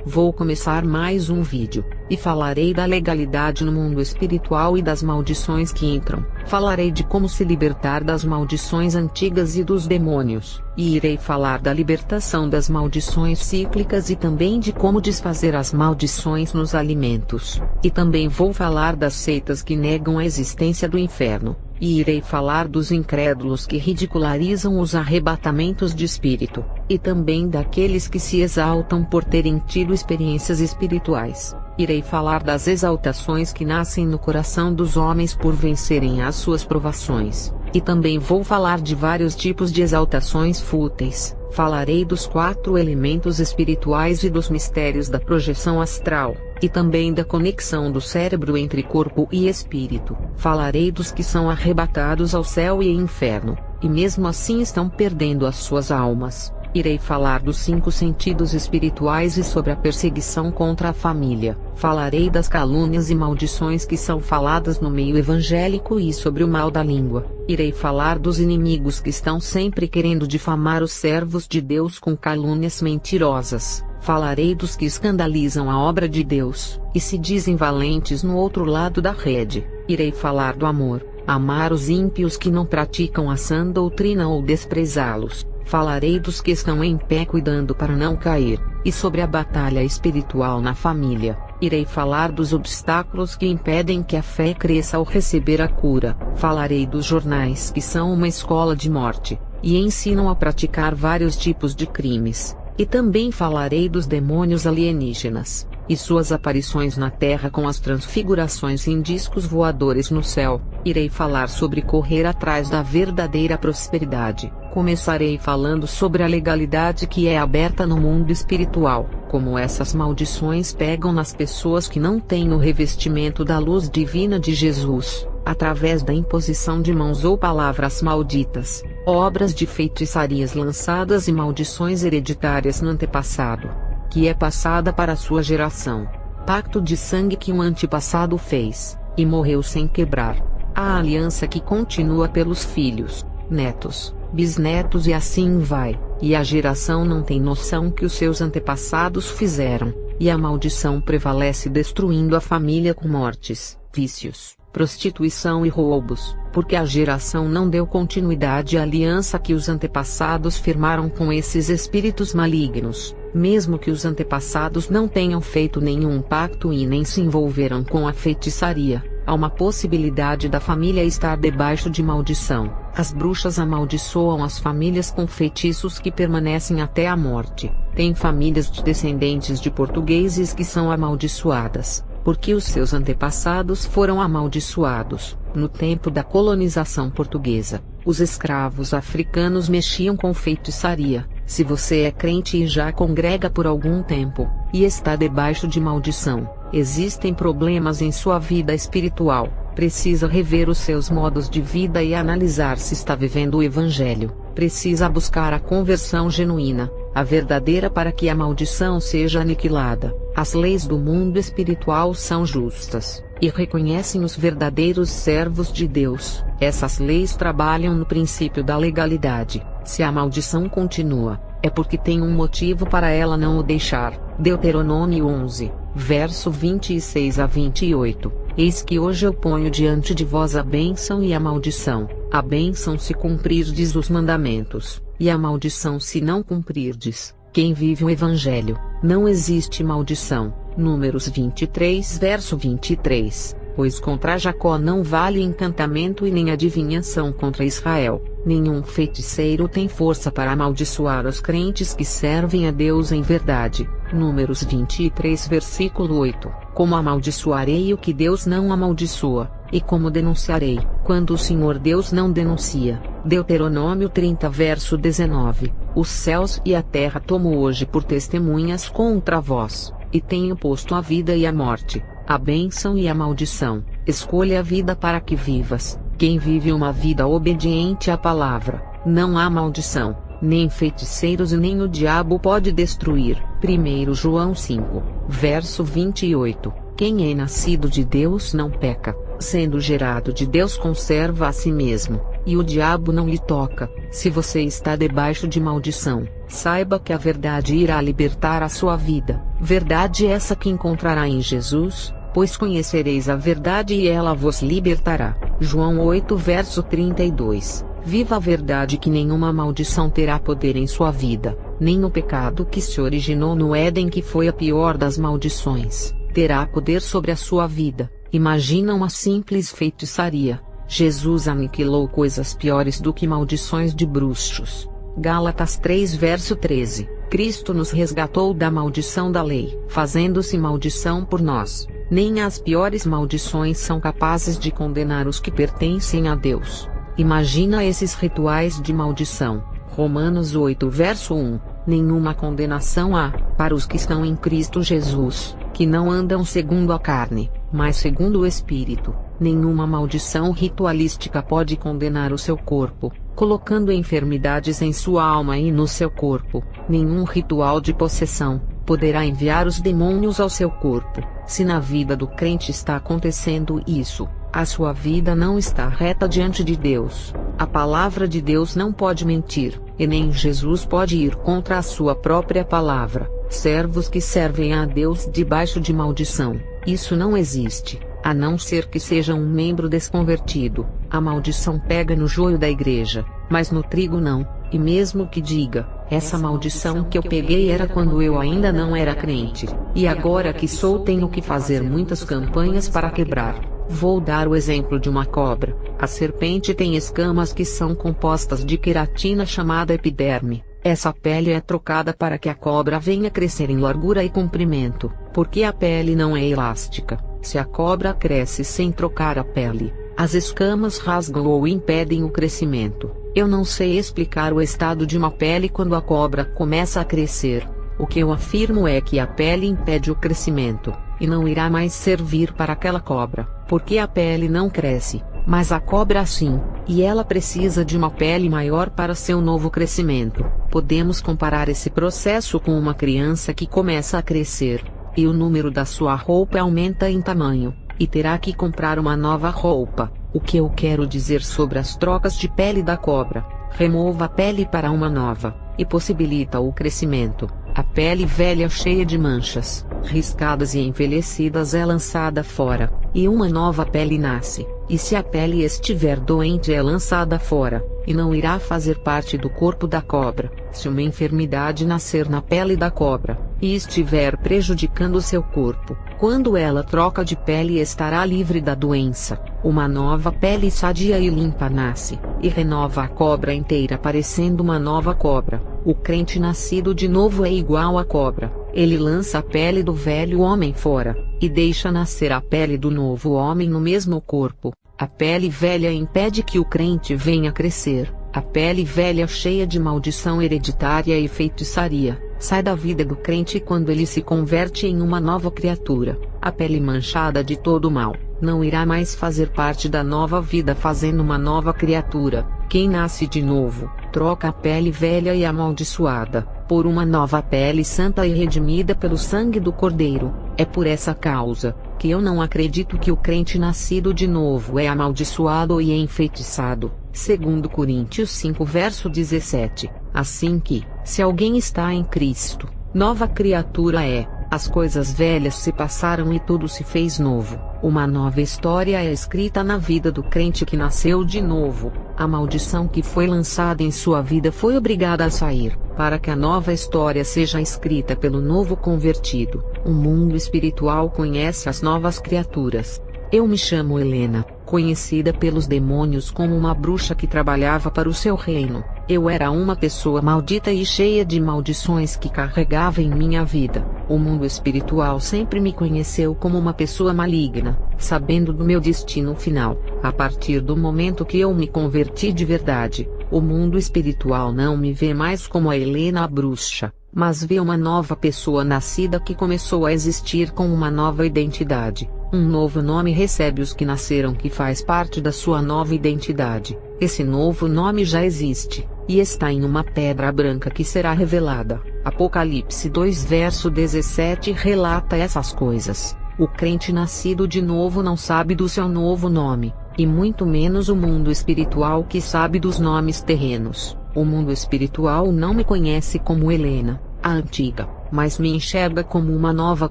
Vou começar mais um vídeo, e falarei da legalidade no mundo espiritual e das maldições que entram. Falarei de como se libertar das maldições antigas e dos demônios, e irei falar da libertação das maldições cíclicas e também de como desfazer as maldições nos alimentos. E também vou falar das seitas que negam a existência do inferno. E irei falar dos incrédulos que ridicularizam os arrebatamentos de espírito, e também daqueles que se exaltam por terem tido experiências espirituais. Irei falar das exaltações que nascem no coração dos homens por vencerem as suas provações, e também vou falar de vários tipos de exaltações fúteis. Falarei dos 4 elementos espirituais e dos mistérios da projeção astral, e também da conexão do cérebro entre corpo e espírito. Falarei dos que são arrebatados ao céu e inferno, e mesmo assim estão perdendo as suas almas. Irei falar dos 5 sentidos espirituais e sobre a perseguição contra a família. Falarei das calúnias e maldições que são faladas no meio evangélico e sobre o mal da língua. Irei falar dos inimigos que estão sempre querendo difamar os servos de Deus com calúnias mentirosas. Falarei dos que escandalizam a obra de Deus, e se dizem valentes no outro lado da rede. Irei falar do amor, amar os ímpios que não praticam a sã doutrina ou desprezá-los. Falarei dos que estão em pé cuidando para não cair, e sobre a batalha espiritual na família. Irei falar dos obstáculos que impedem que a fé cresça ao receber a cura. Falarei dos jornais que são uma escola de morte, e ensinam a praticar vários tipos de crimes. E também falarei dos demônios alienígenas, e suas aparições na Terra com as transfigurações em discos voadores no céu. Irei falar sobre correr atrás da verdadeira prosperidade. Começarei falando sobre a legalidade que é aberta no mundo espiritual, como essas maldições pegam nas pessoas que não têm o revestimento da luz divina de Jesus, através da imposição de mãos ou palavras malditas, obras de feitiçarias lançadas e maldições hereditárias no antepassado, que é passada para a sua geração. Pacto de sangue que um antepassado fez, e morreu sem quebrar. A aliança que continua pelos filhos, netos, bisnetos e assim vai, e a geração não tem noção que os seus antepassados fizeram, e a maldição prevalece destruindo a família com mortes, vícios, prostituição e roubos, porque a geração não deu continuidade à aliança que os antepassados firmaram com esses espíritos malignos. Mesmo que os antepassados não tenham feito nenhum pacto e nem se envolveram com a feitiçaria, há uma possibilidade da família estar debaixo de maldição. As bruxas amaldiçoam as famílias com feitiços que permanecem até a morte. Tem famílias de descendentes de portugueses que são amaldiçoadas, porque os seus antepassados foram amaldiçoados. No tempo da colonização portuguesa, os escravos africanos mexiam com feitiçaria. Se você é crente e já congrega por algum tempo, e está debaixo de maldição, existem problemas em sua vida espiritual, precisa rever os seus modos de vida e analisar se está vivendo o Evangelho, precisa buscar a conversão genuína, a verdadeira para que a maldição seja aniquilada. As leis do mundo espiritual são justas, e reconhecem os verdadeiros servos de Deus. Essas leis trabalham no princípio da legalidade. Se a maldição continua, é porque tem um motivo para ela não o deixar. Deuteronômio 11, verso 26 a 28. Eis que hoje eu ponho diante de vós a bênção e a maldição. A bênção se cumprirdes os mandamentos, e a maldição se não cumprirdes. Quem vive o Evangelho, não existe maldição. Números 23 verso 23. Pois contra Jacó não vale encantamento e nem adivinhação contra Israel. Nenhum feiticeiro tem força para amaldiçoar os crentes que servem a Deus em verdade. Números 23 versículo 8. Como amaldiçoarei o que Deus não amaldiçoa, e como denunciarei, quando o Senhor Deus não denuncia. Deuteronômio 30 verso 19. Os céus e a terra tomo hoje por testemunhas contra vós, e tenho posto a vida e a morte, a bênção e a maldição. Escolha a vida para que vivas. Quem vive uma vida obediente à palavra, não há maldição, nem feiticeiros e nem o diabo pode destruir. 1 João 5, verso 28. Quem é nascido de Deus não peca, sendo gerado de Deus conserva a si mesmo, e o diabo não lhe toca. Se você está debaixo de maldição, Saiba que a verdade irá libertar a sua vida, verdade essa que encontrará em Jesus, pois conhecereis a verdade e ela vos libertará. João 8 verso 32. Viva a verdade que nenhuma maldição terá poder em sua vida, nem o pecado que se originou no Éden, que foi a pior das maldições, terá poder sobre a sua vida. Imagina uma simples feitiçaria. Jesus aniquilou coisas piores do que maldições de bruxos. Gálatas 3 verso 13. Cristo nos resgatou da maldição da lei, fazendo-se maldição por nós. Nem as piores maldições são capazes de condenar os que pertencem a Deus. Imagina esses rituais de maldição. Romanos 8 verso 1. Nenhuma condenação há, para os que estão em Cristo Jesus, que não andam segundo a carne, mas segundo o Espírito. Nenhuma maldição ritualística pode condenar o seu corpo, colocando enfermidades em sua alma e no seu corpo. Nenhum ritual de possessão poderá enviar os demônios ao seu corpo. Se na vida do crente está acontecendo isso, a sua vida não está reta diante de Deus. A palavra de Deus não pode mentir, e nem Jesus pode ir contra a sua própria palavra. Servos que servem a Deus debaixo de maldição, isso não existe, a não ser que seja um membro desconvertido. A maldição pega no joio da igreja, mas no trigo não. E mesmo que diga, essa maldição que eu peguei era quando eu ainda não era crente, e agora que sou tenho que fazer muitas campanhas para quebrar. Vou dar o exemplo de uma cobra. A serpente tem escamas que são compostas de queratina chamada epiderme. Essa pele é trocada para que a cobra venha crescer em largura e comprimento, porque a pele não é elástica. Se a cobra cresce sem trocar a pele, as escamas rasgam ou impedem o crescimento. Eu não sei explicar o estado de uma pele quando a cobra começa a crescer. O que eu afirmo é que a pele impede o crescimento, e não irá mais servir para aquela cobra, porque a pele não cresce, mas a cobra sim, e ela precisa de uma pele maior para seu novo crescimento. Podemos comparar esse processo com uma criança que começa a crescer, e o número da sua roupa aumenta em tamanho, e terá que comprar uma nova roupa. O que eu quero dizer sobre as trocas de pele da cobra? Remova a pele para uma nova, e possibilita o crescimento. A pele velha cheia de manchas, riscadas e envelhecidas é lançada fora, e uma nova pele nasce. E se a pele estiver doente é lançada fora, e não irá fazer parte do corpo da cobra. Se uma enfermidade nascer na pele da cobra, e estiver prejudicando seu corpo, quando ela troca de pele estará livre da doença. Uma nova pele sadia e limpa nasce, e renova a cobra inteira parecendo uma nova cobra. O crente nascido de novo é igual à cobra. Ele lança a pele do velho homem fora, e deixa nascer a pele do novo homem no mesmo corpo. A pele velha impede que o crente venha crescer. A pele velha cheia de maldição hereditária e feitiçaria sai da vida do crente quando ele se converte em uma nova criatura. A pele manchada de todo o mal não irá mais fazer parte da nova vida, fazendo uma nova criatura. Quem nasce de novo, troca a pele velha e amaldiçoada, por uma nova pele santa e redimida pelo sangue do Cordeiro. É por essa causa, que eu não acredito que o crente nascido de novo é amaldiçoado e enfeitiçado. Segundo Coríntios 5 verso 17. Assim que, se alguém está em Cristo, nova criatura é. As coisas velhas se passaram e tudo se fez novo. Uma nova história é escrita na vida do crente que nasceu de novo. A maldição que foi lançada em sua vida foi obrigada a sair, para que a nova história seja escrita pelo novo convertido. O mundo espiritual conhece as novas criaturas. Eu me chamo Helena, conhecida pelos demônios como uma bruxa que trabalhava para o seu reino. Eu era uma pessoa maldita e cheia de maldições que carregava em minha vida. O mundo espiritual sempre me conheceu como uma pessoa maligna, sabendo do meu destino final. A partir do momento que eu me converti de verdade, o mundo espiritual não me vê mais como a Helena a bruxa, mas vê uma nova pessoa nascida que começou a existir com uma nova identidade. Um novo nome recebe os que nasceram, que faz parte da sua nova identidade. Esse novo nome já existe, e está em uma pedra branca que será revelada. Apocalipse 2 verso 17 relata essas coisas. O crente nascido de novo não sabe do seu novo nome, e muito menos o mundo espiritual que sabe dos nomes terrenos. O mundo espiritual não me conhece como Helena, a antiga, mas me enxerga como uma nova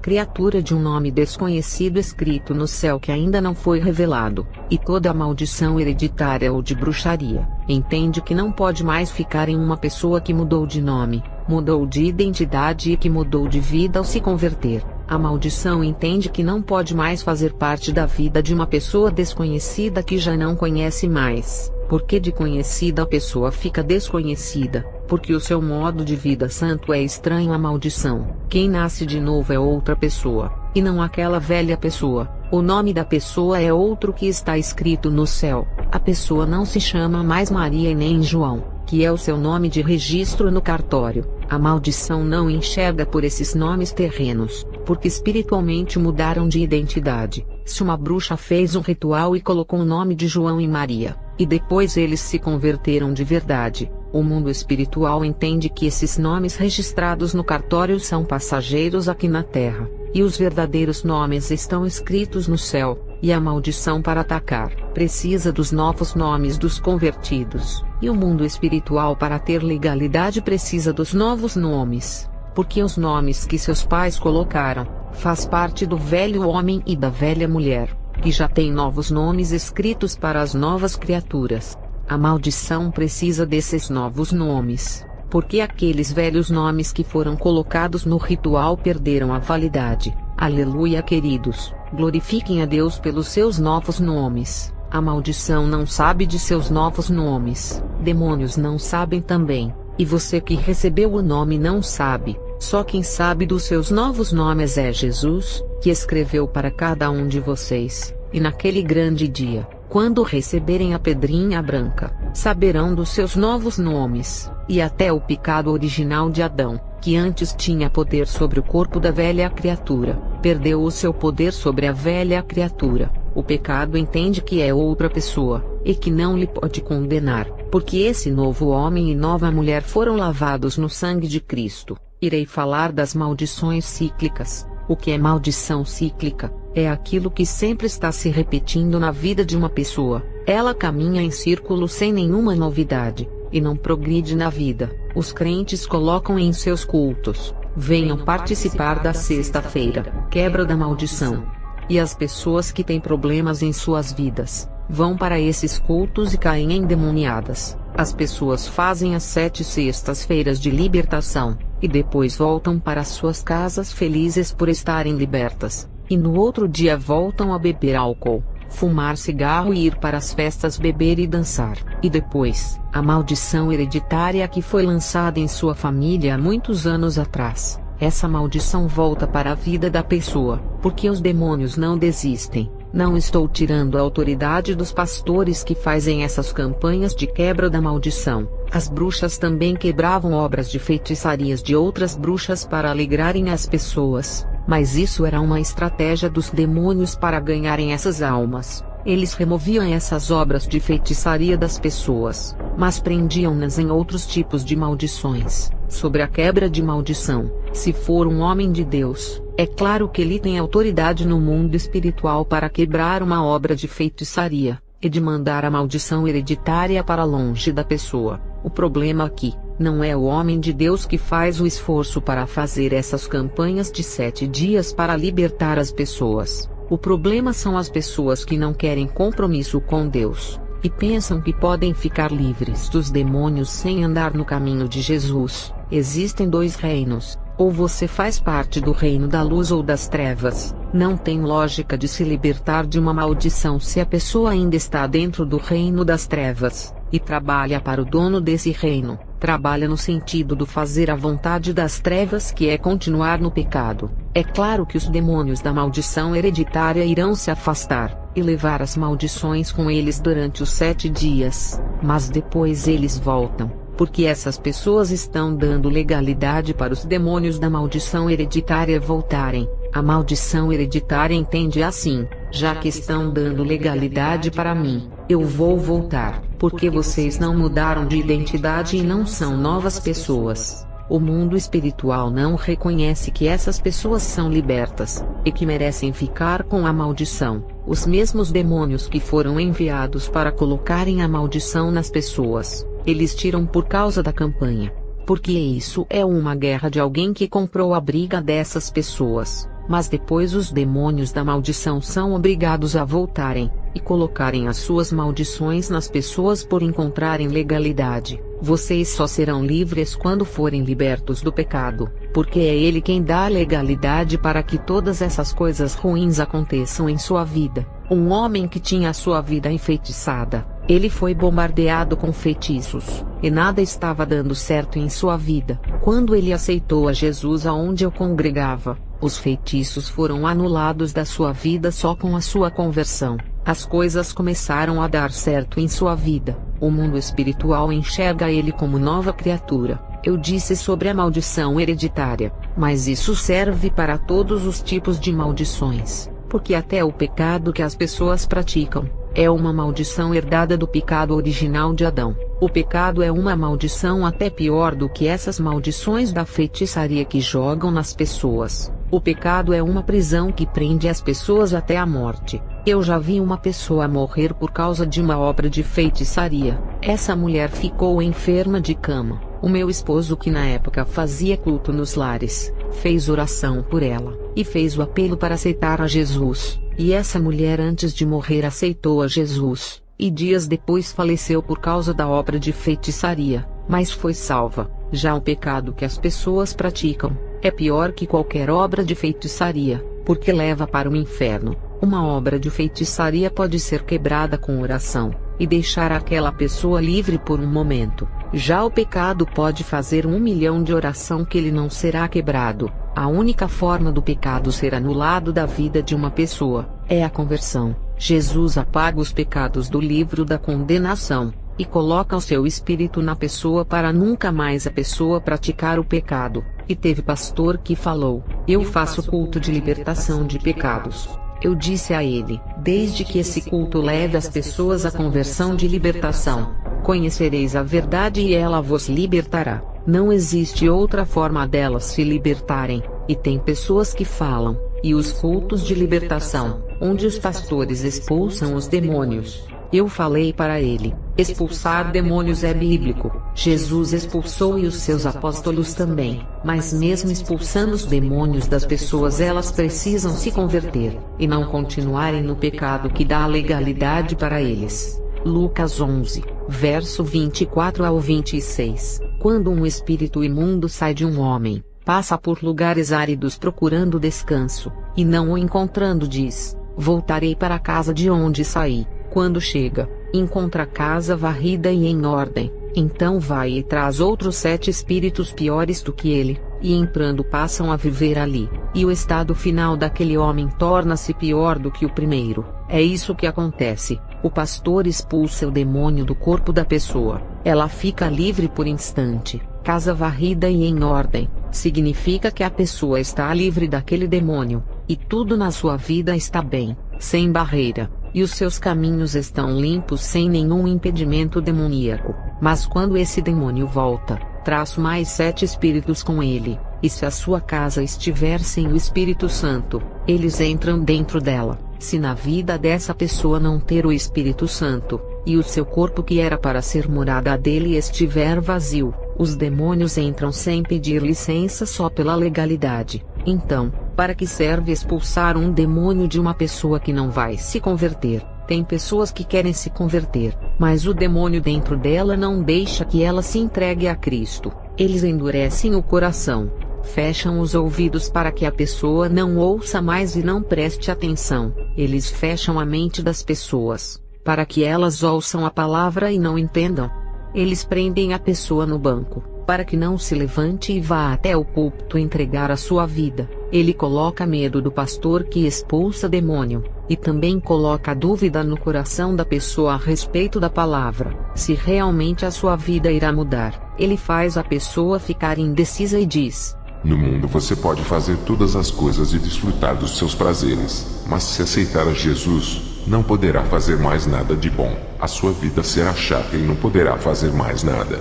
criatura de um nome desconhecido escrito no céu que ainda não foi revelado, e toda a maldição hereditária ou de bruxaria, entende que não pode mais ficar em uma pessoa que mudou de nome, mudou de identidade e que mudou de vida ao se converter. A maldição entende que não pode mais fazer parte da vida de uma pessoa desconhecida que já não conhece mais, porque de conhecida a pessoa fica desconhecida, porque o seu modo de vida santo é estranho à maldição. Quem nasce de novo é outra pessoa, e não aquela velha pessoa. O nome da pessoa é outro que está escrito no céu. A pessoa não se chama mais Maria e nem João, que é o seu nome de registro no cartório. A maldição não enxerga por esses nomes terrenos, porque espiritualmente mudaram de identidade. Se uma bruxa fez um ritual e colocou o nome de João e Maria, e depois eles se converteram de verdade, o mundo espiritual entende que esses nomes registrados no cartório são passageiros aqui na Terra, e os verdadeiros nomes estão escritos no céu. E a maldição para atacar precisa dos novos nomes dos convertidos, e o mundo espiritual para ter legalidade precisa dos novos nomes, porque os nomes que seus pais colocaram, faz parte do velho homem e da velha mulher, que já tem novos nomes escritos para as novas criaturas. A maldição precisa desses novos nomes, porque aqueles velhos nomes que foram colocados no ritual perderam a validade. Aleluia, queridos, glorifiquem a Deus pelos seus novos nomes. A maldição não sabe de seus novos nomes, demônios não sabem também, e você que recebeu o nome não sabe. Só quem sabe dos seus novos nomes é Jesus, que escreveu para cada um de vocês, e naquele grande dia, quando receberem a pedrinha branca, saberão dos seus novos nomes, e até o pecado original de Adão, que antes tinha poder sobre o corpo da velha criatura, perdeu o seu poder sobre a velha criatura. O pecado entende que é outra pessoa, e que não lhe pode condenar, porque esse novo homem e nova mulher foram lavados no sangue de Cristo. Irei falar das maldições cíclicas. O que é maldição cíclica? É aquilo que sempre está se repetindo na vida de uma pessoa. Ela caminha em círculo sem nenhuma novidade, e não progride na vida. Os crentes colocam em seus cultos: venham participar da sexta-feira, quebra da maldição. E as pessoas que têm problemas em suas vidas, vão para esses cultos e caem endemoniadas. As pessoas fazem as 7 sextas-feiras de libertação, e depois voltam para suas casas felizes por estarem libertas, e no outro dia voltam a beber álcool, fumar cigarro e ir para as festas beber e dançar. E depois, a maldição hereditária que foi lançada em sua família há muitos anos atrás. Essa maldição volta para a vida da pessoa, porque os demônios não desistem. Não estou tirando a autoridade dos pastores que fazem essas campanhas de quebra da maldição. As bruxas também quebravam obras de feitiçarias de outras bruxas para alegrarem as pessoas, mas isso era uma estratégia dos demônios para ganharem essas almas. Eles removiam essas obras de feitiçaria das pessoas, mas prendiam-nas em outros tipos de maldições. Sobre a quebra de maldição, se for um homem de Deus, é claro que ele tem autoridade no mundo espiritual para quebrar uma obra de feitiçaria, e de mandar a maldição hereditária para longe da pessoa. O problema aqui, não é o homem de Deus que faz o esforço para fazer essas campanhas de 7 dias para libertar as pessoas. O problema são as pessoas que não querem compromisso com Deus, e pensam que podem ficar livres dos demônios sem andar no caminho de Jesus. Existem 2 reinos, ou você faz parte do reino da luz ou das trevas. Não tem lógica de se libertar de uma maldição se a pessoa ainda está dentro do reino das trevas, e trabalha para o dono desse reino. Trabalha no sentido do fazer a vontade das trevas, que é continuar no pecado. É claro que os demônios da maldição hereditária irão se afastar, e levar as maldições com eles durante os 7 dias, mas depois eles voltam, porque essas pessoas estão dando legalidade para os demônios da maldição hereditária voltarem. A maldição hereditária entende assim: já que estão dando legalidade para mim, eu vou voltar, porque vocês não mudaram de identidade e não são novas pessoas. O mundo espiritual não reconhece que essas pessoas são libertas, e que merecem ficar com a maldição. Os mesmos demônios que foram enviados para colocarem a maldição nas pessoas, Eles tiram por causa da campanha. Porque isso é uma guerra de alguém que comprou a briga dessas pessoas. Mas depois os demônios da maldição são obrigados a voltarem, e colocarem as suas maldições nas pessoas por encontrarem legalidade. Vocês só serão livres quando forem libertos do pecado, porque é Ele quem dá a legalidade para que todas essas coisas ruins aconteçam em sua vida. Um homem que tinha a sua vida enfeitiçada, ele foi bombardeado com feitiços, e nada estava dando certo em sua vida. Quando ele aceitou a Jesus aonde eu congregava, os feitiços foram anulados da sua vida só com a sua conversão. As coisas começaram a dar certo em sua vida. O mundo espiritual enxerga ele como nova criatura. Eu disse sobre a maldição hereditária, mas isso serve para todos os tipos de maldições, porque até o pecado que as pessoas praticam é uma maldição herdada do pecado original de Adão. O pecado é uma maldição até pior do que essas maldições da feitiçaria que jogam nas pessoas. O pecado é uma prisão que prende as pessoas até a morte. Eu já vi uma pessoa morrer por causa de uma obra de feitiçaria. Essa mulher ficou enferma de cama. O meu esposo, que na época fazia culto nos lares, fez oração por ela, e fez o apelo para aceitar a Jesus. E essa mulher antes de morrer aceitou a Jesus, e dias depois faleceu por causa da obra de feitiçaria, mas foi salva. Já o pecado que as pessoas praticam é pior que qualquer obra de feitiçaria, porque leva para o inferno. Uma obra de feitiçaria pode ser quebrada com oração, e deixar aquela pessoa livre por um momento. Já o pecado pode fazer 1 milhão de oração que ele não será quebrado. A única forma do pecado ser anulado da vida de uma pessoa é a conversão. Jesus apaga os pecados do livro da condenação, e coloca o seu espírito na pessoa para nunca mais a pessoa praticar o pecado. E teve pastor que falou: eu faço culto de libertação de pecados. Eu disse a ele: desde que esse culto leve as pessoas à conversão de libertação, conhecereis a verdade e ela vos libertará. Não existe outra forma delas se libertarem. E tem pessoas que falam, e os cultos de libertação, onde os pastores expulsam os demônios. Eu falei para ele: expulsar demônios é bíblico. Jesus expulsou e os seus apóstolos também. Mas mesmo expulsando os demônios das pessoas, elas precisam se converter, e não continuarem no pecado que dá a legalidade para eles. Lucas 11, verso 24 ao 26. Quando um espírito imundo sai de um homem, passa por lugares áridos procurando descanso, e não o encontrando diz: voltarei para a casa de onde saí. Quando chega, encontra a casa varrida e em ordem, então vai e traz outros 7 espíritos piores do que ele, e entrando passam a viver ali, e o estado final daquele homem torna-se pior do que o primeiro. É isso que acontece. O pastor expulsa o demônio do corpo da pessoa, ela fica livre por instante. Casa varrida e em ordem significa que a pessoa está livre daquele demônio, e tudo na sua vida está bem, sem barreira, e os seus caminhos estão limpos sem nenhum impedimento demoníaco. Mas quando esse demônio volta, traz mais 7 espíritos com ele, e se a sua casa estiver sem o Espírito Santo, eles entram dentro dela. Se na vida dessa pessoa não ter o Espírito Santo, e o seu corpo que era para ser morada dele estiver vazio, os demônios entram sem pedir licença só pela legalidade. Então, para que serve expulsar um demônio de uma pessoa que não vai se converter? Tem pessoas que querem se converter, mas o demônio dentro dela não deixa que ela se entregue a Cristo. Eles endurecem o coração, fecham os ouvidos para que a pessoa não ouça mais e não preste atenção. Eles fecham a mente das pessoas, para que elas ouçam a palavra e não entendam. Eles prendem a pessoa no banco, para que não se levante e vá até o púlpito entregar a sua vida. Ele coloca medo do pastor que expulsa demônio, e também coloca dúvida no coração da pessoa a respeito da palavra, se realmente a sua vida irá mudar. Ele faz a pessoa ficar indecisa e diz: no mundo você pode fazer todas as coisas e desfrutar dos seus prazeres, mas se aceitar a Jesus, não poderá fazer mais nada de bom. A sua vida será chata e não poderá fazer mais nada.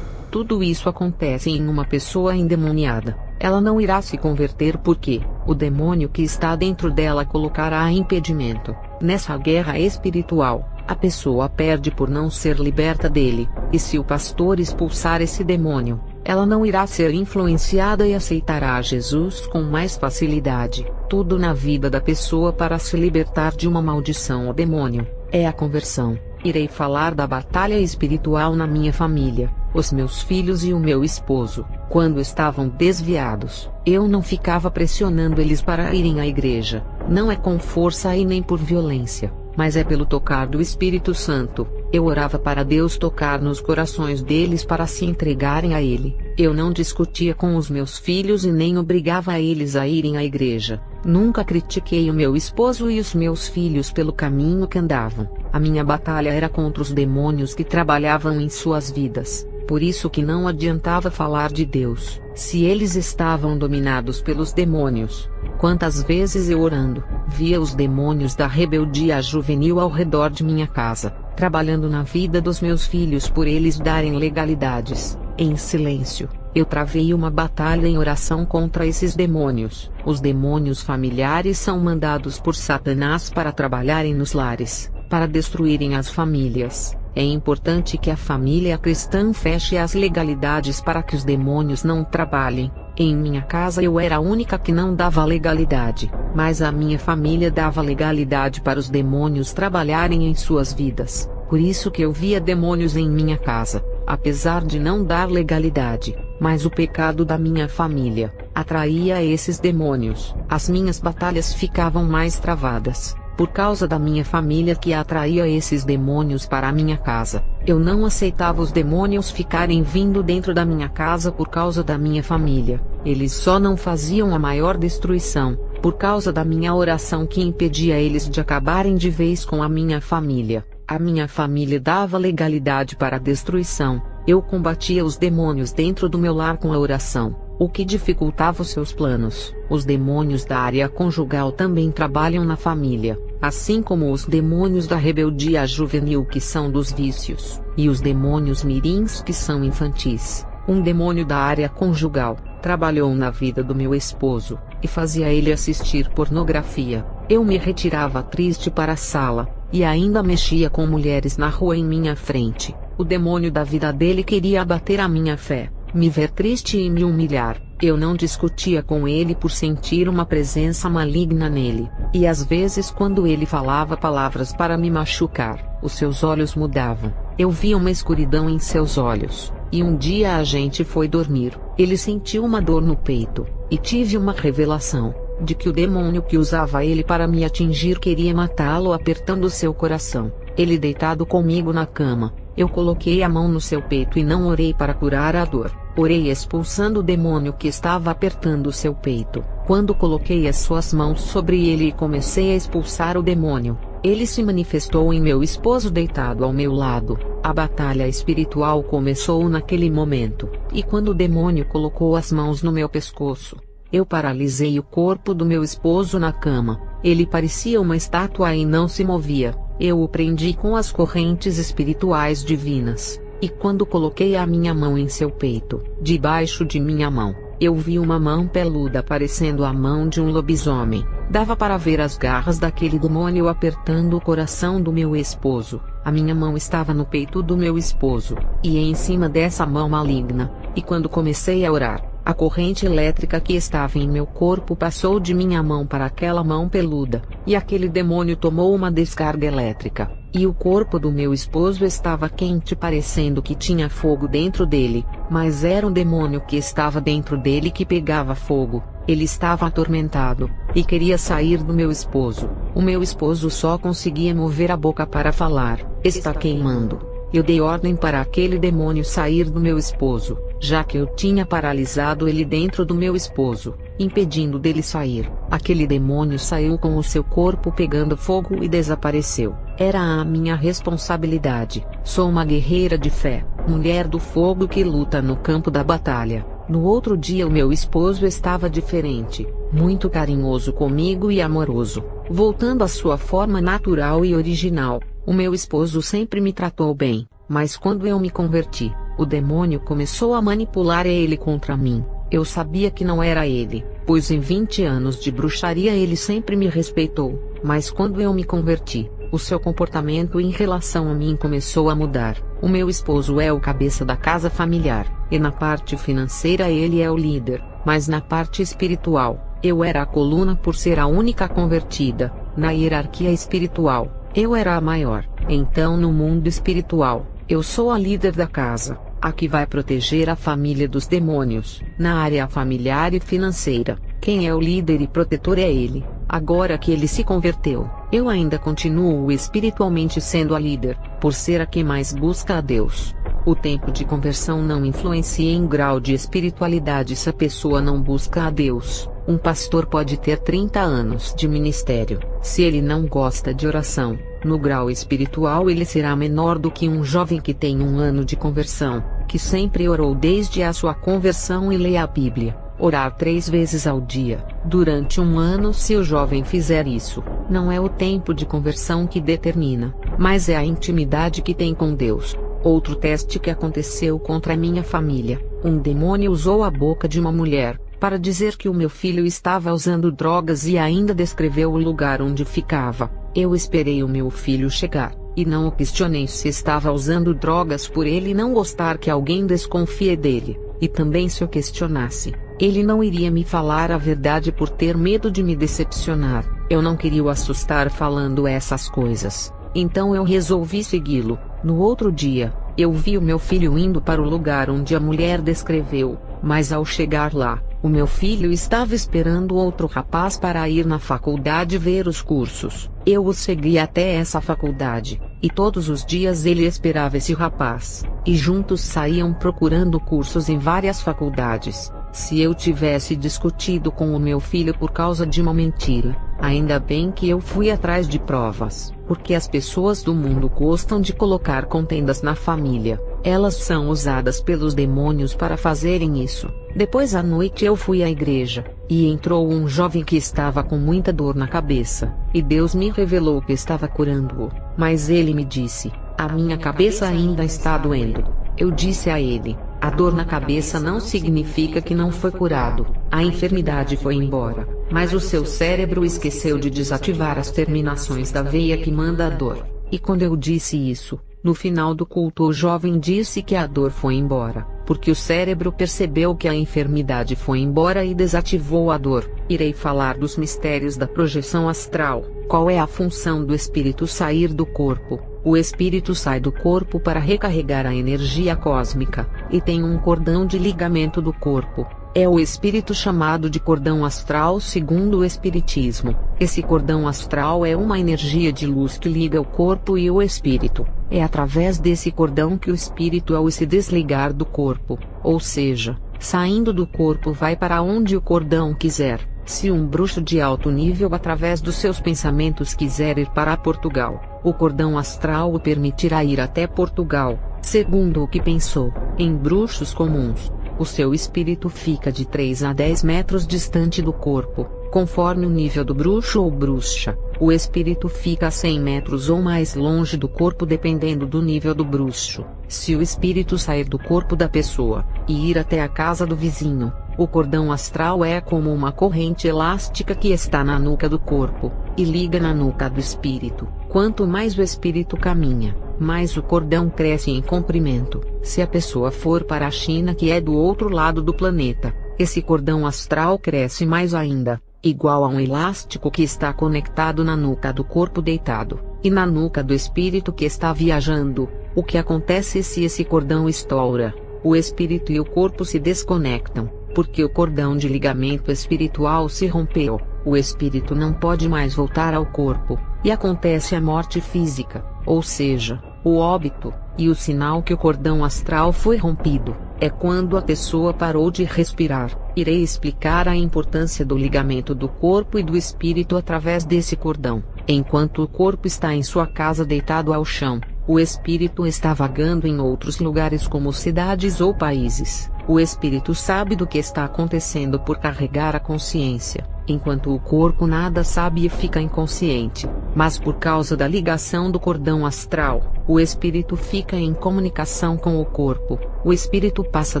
Tudo isso acontece em uma pessoa endemoniada. Ela não irá se converter porque o demônio que está dentro dela colocará impedimento. Nessa guerra espiritual, a pessoa perde por não ser liberta dele, e se o pastor expulsar esse demônio, ela não irá ser influenciada e aceitará Jesus com mais facilidade. Tudo na vida da pessoa para se libertar de uma maldição ou demônio é a conversão. Irei falar da batalha espiritual na minha família. Os meus filhos e o meu esposo, quando estavam desviados, eu não ficava pressionando eles para irem à igreja. Não é com força e nem por violência, mas é pelo tocar do Espírito Santo. Eu orava para Deus tocar nos corações deles para se entregarem a Ele. Eu não discutia com os meus filhos e nem obrigava eles a irem à igreja. Nunca critiquei o meu esposo e os meus filhos pelo caminho que andavam. A minha batalha era contra os demônios que trabalhavam em suas vidas. Por isso que não adiantava falar de Deus, se eles estavam dominados pelos demônios. Quantas vezes eu orando, via os demônios da rebeldia juvenil ao redor de minha casa, trabalhando na vida dos meus filhos por eles darem legalidades. Em silêncio, eu travei uma batalha em oração contra esses demônios. Os demônios familiares são mandados por Satanás para trabalharem nos lares, para destruírem as famílias. É importante que a família cristã feche as legalidades para que os demônios não trabalhem. Em minha casa eu era a única que não dava legalidade, mas a minha família dava legalidade para os demônios trabalharem em suas vidas. Por isso que eu via demônios em minha casa, apesar de não dar legalidade, mas o pecado da minha família atraía esses demônios. As minhas batalhas ficavam mais travadas, por causa da minha família que atraía esses demônios para a minha casa. Eu não aceitava os demônios ficarem vindo dentro da minha casa por causa da minha família. Eles só não faziam a maior destruição, por causa da minha oração que impedia eles de acabarem de vez com a minha família. A minha família dava legalidade para a destruição. Eu combatia os demônios dentro do meu lar com a oração, o que dificultava os seus planos. Os demônios da área conjugal também trabalham na família, assim como os demônios da rebeldia juvenil que são dos vícios, e os demônios mirins que são infantis. Um demônio da área conjugal trabalhou na vida do meu esposo, e fazia ele assistir pornografia. Eu me retirava triste para a sala, e ainda mexia com mulheres na rua em minha frente. O demônio da vida dele queria abater a minha fé, me ver triste e me humilhar. Eu não discutia com ele por sentir uma presença maligna nele, e às vezes quando ele falava palavras para me machucar, os seus olhos mudavam. Eu via uma escuridão em seus olhos, e um dia a gente foi dormir, ele sentiu uma dor no peito, e tive uma revelação, de que o demônio que usava ele para me atingir queria matá-lo apertando seu coração. Ele deitado comigo na cama, eu coloquei a mão no seu peito e não orei para curar a dor. Orei expulsando o demônio que estava apertando seu peito. Quando coloquei as suas mãos sobre ele e comecei a expulsar o demônio, ele se manifestou em meu esposo deitado ao meu lado. A batalha espiritual começou naquele momento, e quando o demônio colocou as mãos no meu pescoço, eu paralisei o corpo do meu esposo na cama. Ele parecia uma estátua e não se movia. Eu o prendi com as correntes espirituais divinas, e quando coloquei a minha mão em seu peito, debaixo de minha mão, eu vi uma mão peluda parecendo a mão de um lobisomem. Dava para ver as garras daquele demônio apertando o coração do meu esposo. A minha mão estava no peito do meu esposo, e em cima dessa mão maligna, e quando comecei a orar, a corrente elétrica que estava em meu corpo passou de minha mão para aquela mão peluda, e aquele demônio tomou uma descarga elétrica, e o corpo do meu esposo estava quente parecendo que tinha fogo dentro dele, mas era um demônio que estava dentro dele que pegava fogo. Ele estava atormentado, e queria sair do meu esposo. O meu esposo só conseguia mover a boca para falar: "Está queimando." Eu dei ordem para aquele demônio sair do meu esposo, já que eu tinha paralisado ele dentro do meu esposo, impedindo dele sair. Aquele demônio saiu com o seu corpo pegando fogo e desapareceu. Era a minha responsabilidade. Sou uma guerreira de fé, mulher do fogo que luta no campo da batalha. No outro dia o meu esposo estava diferente, muito carinhoso comigo e amoroso, voltando à sua forma natural e original. O meu esposo sempre me tratou bem, mas quando eu me converti, o demônio começou a manipular ele contra mim. Eu sabia que não era ele, pois em 20 anos de bruxaria ele sempre me respeitou, mas quando eu me converti, O seu comportamento em relação a mim começou a mudar. O meu esposo é o cabeça da casa familiar, e na parte financeira ele é o líder, mas na parte espiritual, eu era a coluna por ser a única convertida. Na hierarquia espiritual, eu era a maior. Então no mundo espiritual, eu sou a líder da casa, a que vai proteger a família dos demônios. Na área familiar e financeira, quem é o líder e protetor é ele. Agora que ele se converteu, eu ainda continuo espiritualmente sendo a líder, por ser a que mais busca a Deus. O tempo de conversão não influencia em grau de espiritualidade se a pessoa não busca a Deus. Um pastor pode ter 30 anos de ministério. Se ele não gosta de oração, no grau espiritual ele será menor do que um jovem que tem 1 ano de conversão, que sempre orou desde a sua conversão e lê a Bíblia. Orar 3 vezes ao dia, durante 1 ano. Se o jovem fizer isso, não é o tempo de conversão que determina, mas é a intimidade que tem com Deus. Outro teste que aconteceu contra minha família: um demônio usou a boca de uma mulher para dizer que o meu filho estava usando drogas e ainda descreveu o lugar onde ficava. Eu esperei o meu filho chegar, e não o questionei se estava usando drogas por ele não gostar que alguém desconfie dele, e também se eu questionasse, ele não iria me falar a verdade por ter medo de me decepcionar. Eu não queria o assustar falando essas coisas, então eu resolvi segui-lo. No outro dia, eu vi o meu filho indo para o lugar onde a mulher descreveu, mas ao chegar lá, o meu filho estava esperando outro rapaz para ir na faculdade ver os cursos. Eu o segui até essa faculdade, e todos os dias ele esperava esse rapaz, e juntos saíam procurando cursos em várias faculdades. Se eu tivesse discutido com o meu filho por causa de uma mentira, ainda bem que eu fui atrás de provas, porque as pessoas do mundo gostam de colocar contendas na família. Elas são usadas pelos demônios para fazerem isso. Depois à noite eu fui à igreja, e entrou um jovem que estava com muita dor na cabeça, e Deus me revelou que estava curando-o, mas ele me disse: "A minha cabeça ainda está doendo." Eu disse a ele: "A dor na cabeça não significa que não foi curado, a enfermidade foi embora, mas o seu cérebro esqueceu de desativar as terminações da veia que manda a dor." E quando eu disse isso, no final do culto o jovem disse que a dor foi embora, porque o cérebro percebeu que a enfermidade foi embora e desativou a dor. Irei falar dos mistérios da projeção astral. Qual é a função do espírito sair do corpo? O espírito sai do corpo para recarregar a energia cósmica, e tem um cordão de ligamento do corpo. É o espírito chamado de cordão astral segundo o espiritismo. Esse cordão astral é uma energia de luz que liga o corpo e o espírito. É através desse cordão que o espírito, ao se desligar do corpo, ou seja, saindo do corpo, vai para onde o cordão quiser. Se um bruxo de alto nível através dos seus pensamentos quiser ir para Portugal, o cordão astral o permitirá ir até Portugal. Segundo o que pensou, em bruxos comuns, o seu espírito fica de 3 a 10 metros distante do corpo, conforme o nível do bruxo ou bruxa. O espírito fica a 100 metros ou mais longe do corpo dependendo do nível do bruxo. Se o espírito sair do corpo da pessoa, e ir até a casa do vizinho, o cordão astral é como uma corrente elástica que está na nuca do corpo, e liga na nuca do espírito. Quanto mais o espírito caminha, mais o cordão cresce em comprimento. Se a pessoa for para a China, que é do outro lado do planeta, esse cordão astral cresce mais ainda, igual a um elástico que está conectado na nuca do corpo deitado, e na nuca do espírito que está viajando. O que acontece se esse cordão estoura? O espírito e o corpo se desconectam, porque o cordão de ligamento espiritual se rompeu. O espírito não pode mais voltar ao corpo, e acontece a morte física, ou seja, o óbito. E o sinal que o cordão astral foi rompido é quando a pessoa parou de respirar. Irei explicar a importância do ligamento do corpo e do espírito através desse cordão. Enquanto o corpo está em sua casa deitado ao chão, o espírito está vagando em outros lugares como cidades ou países. O espírito sabe do que está acontecendo por carregar a consciência, enquanto o corpo nada sabe e fica inconsciente. Mas por causa da ligação do cordão astral, o espírito fica em comunicação com o corpo. O espírito passa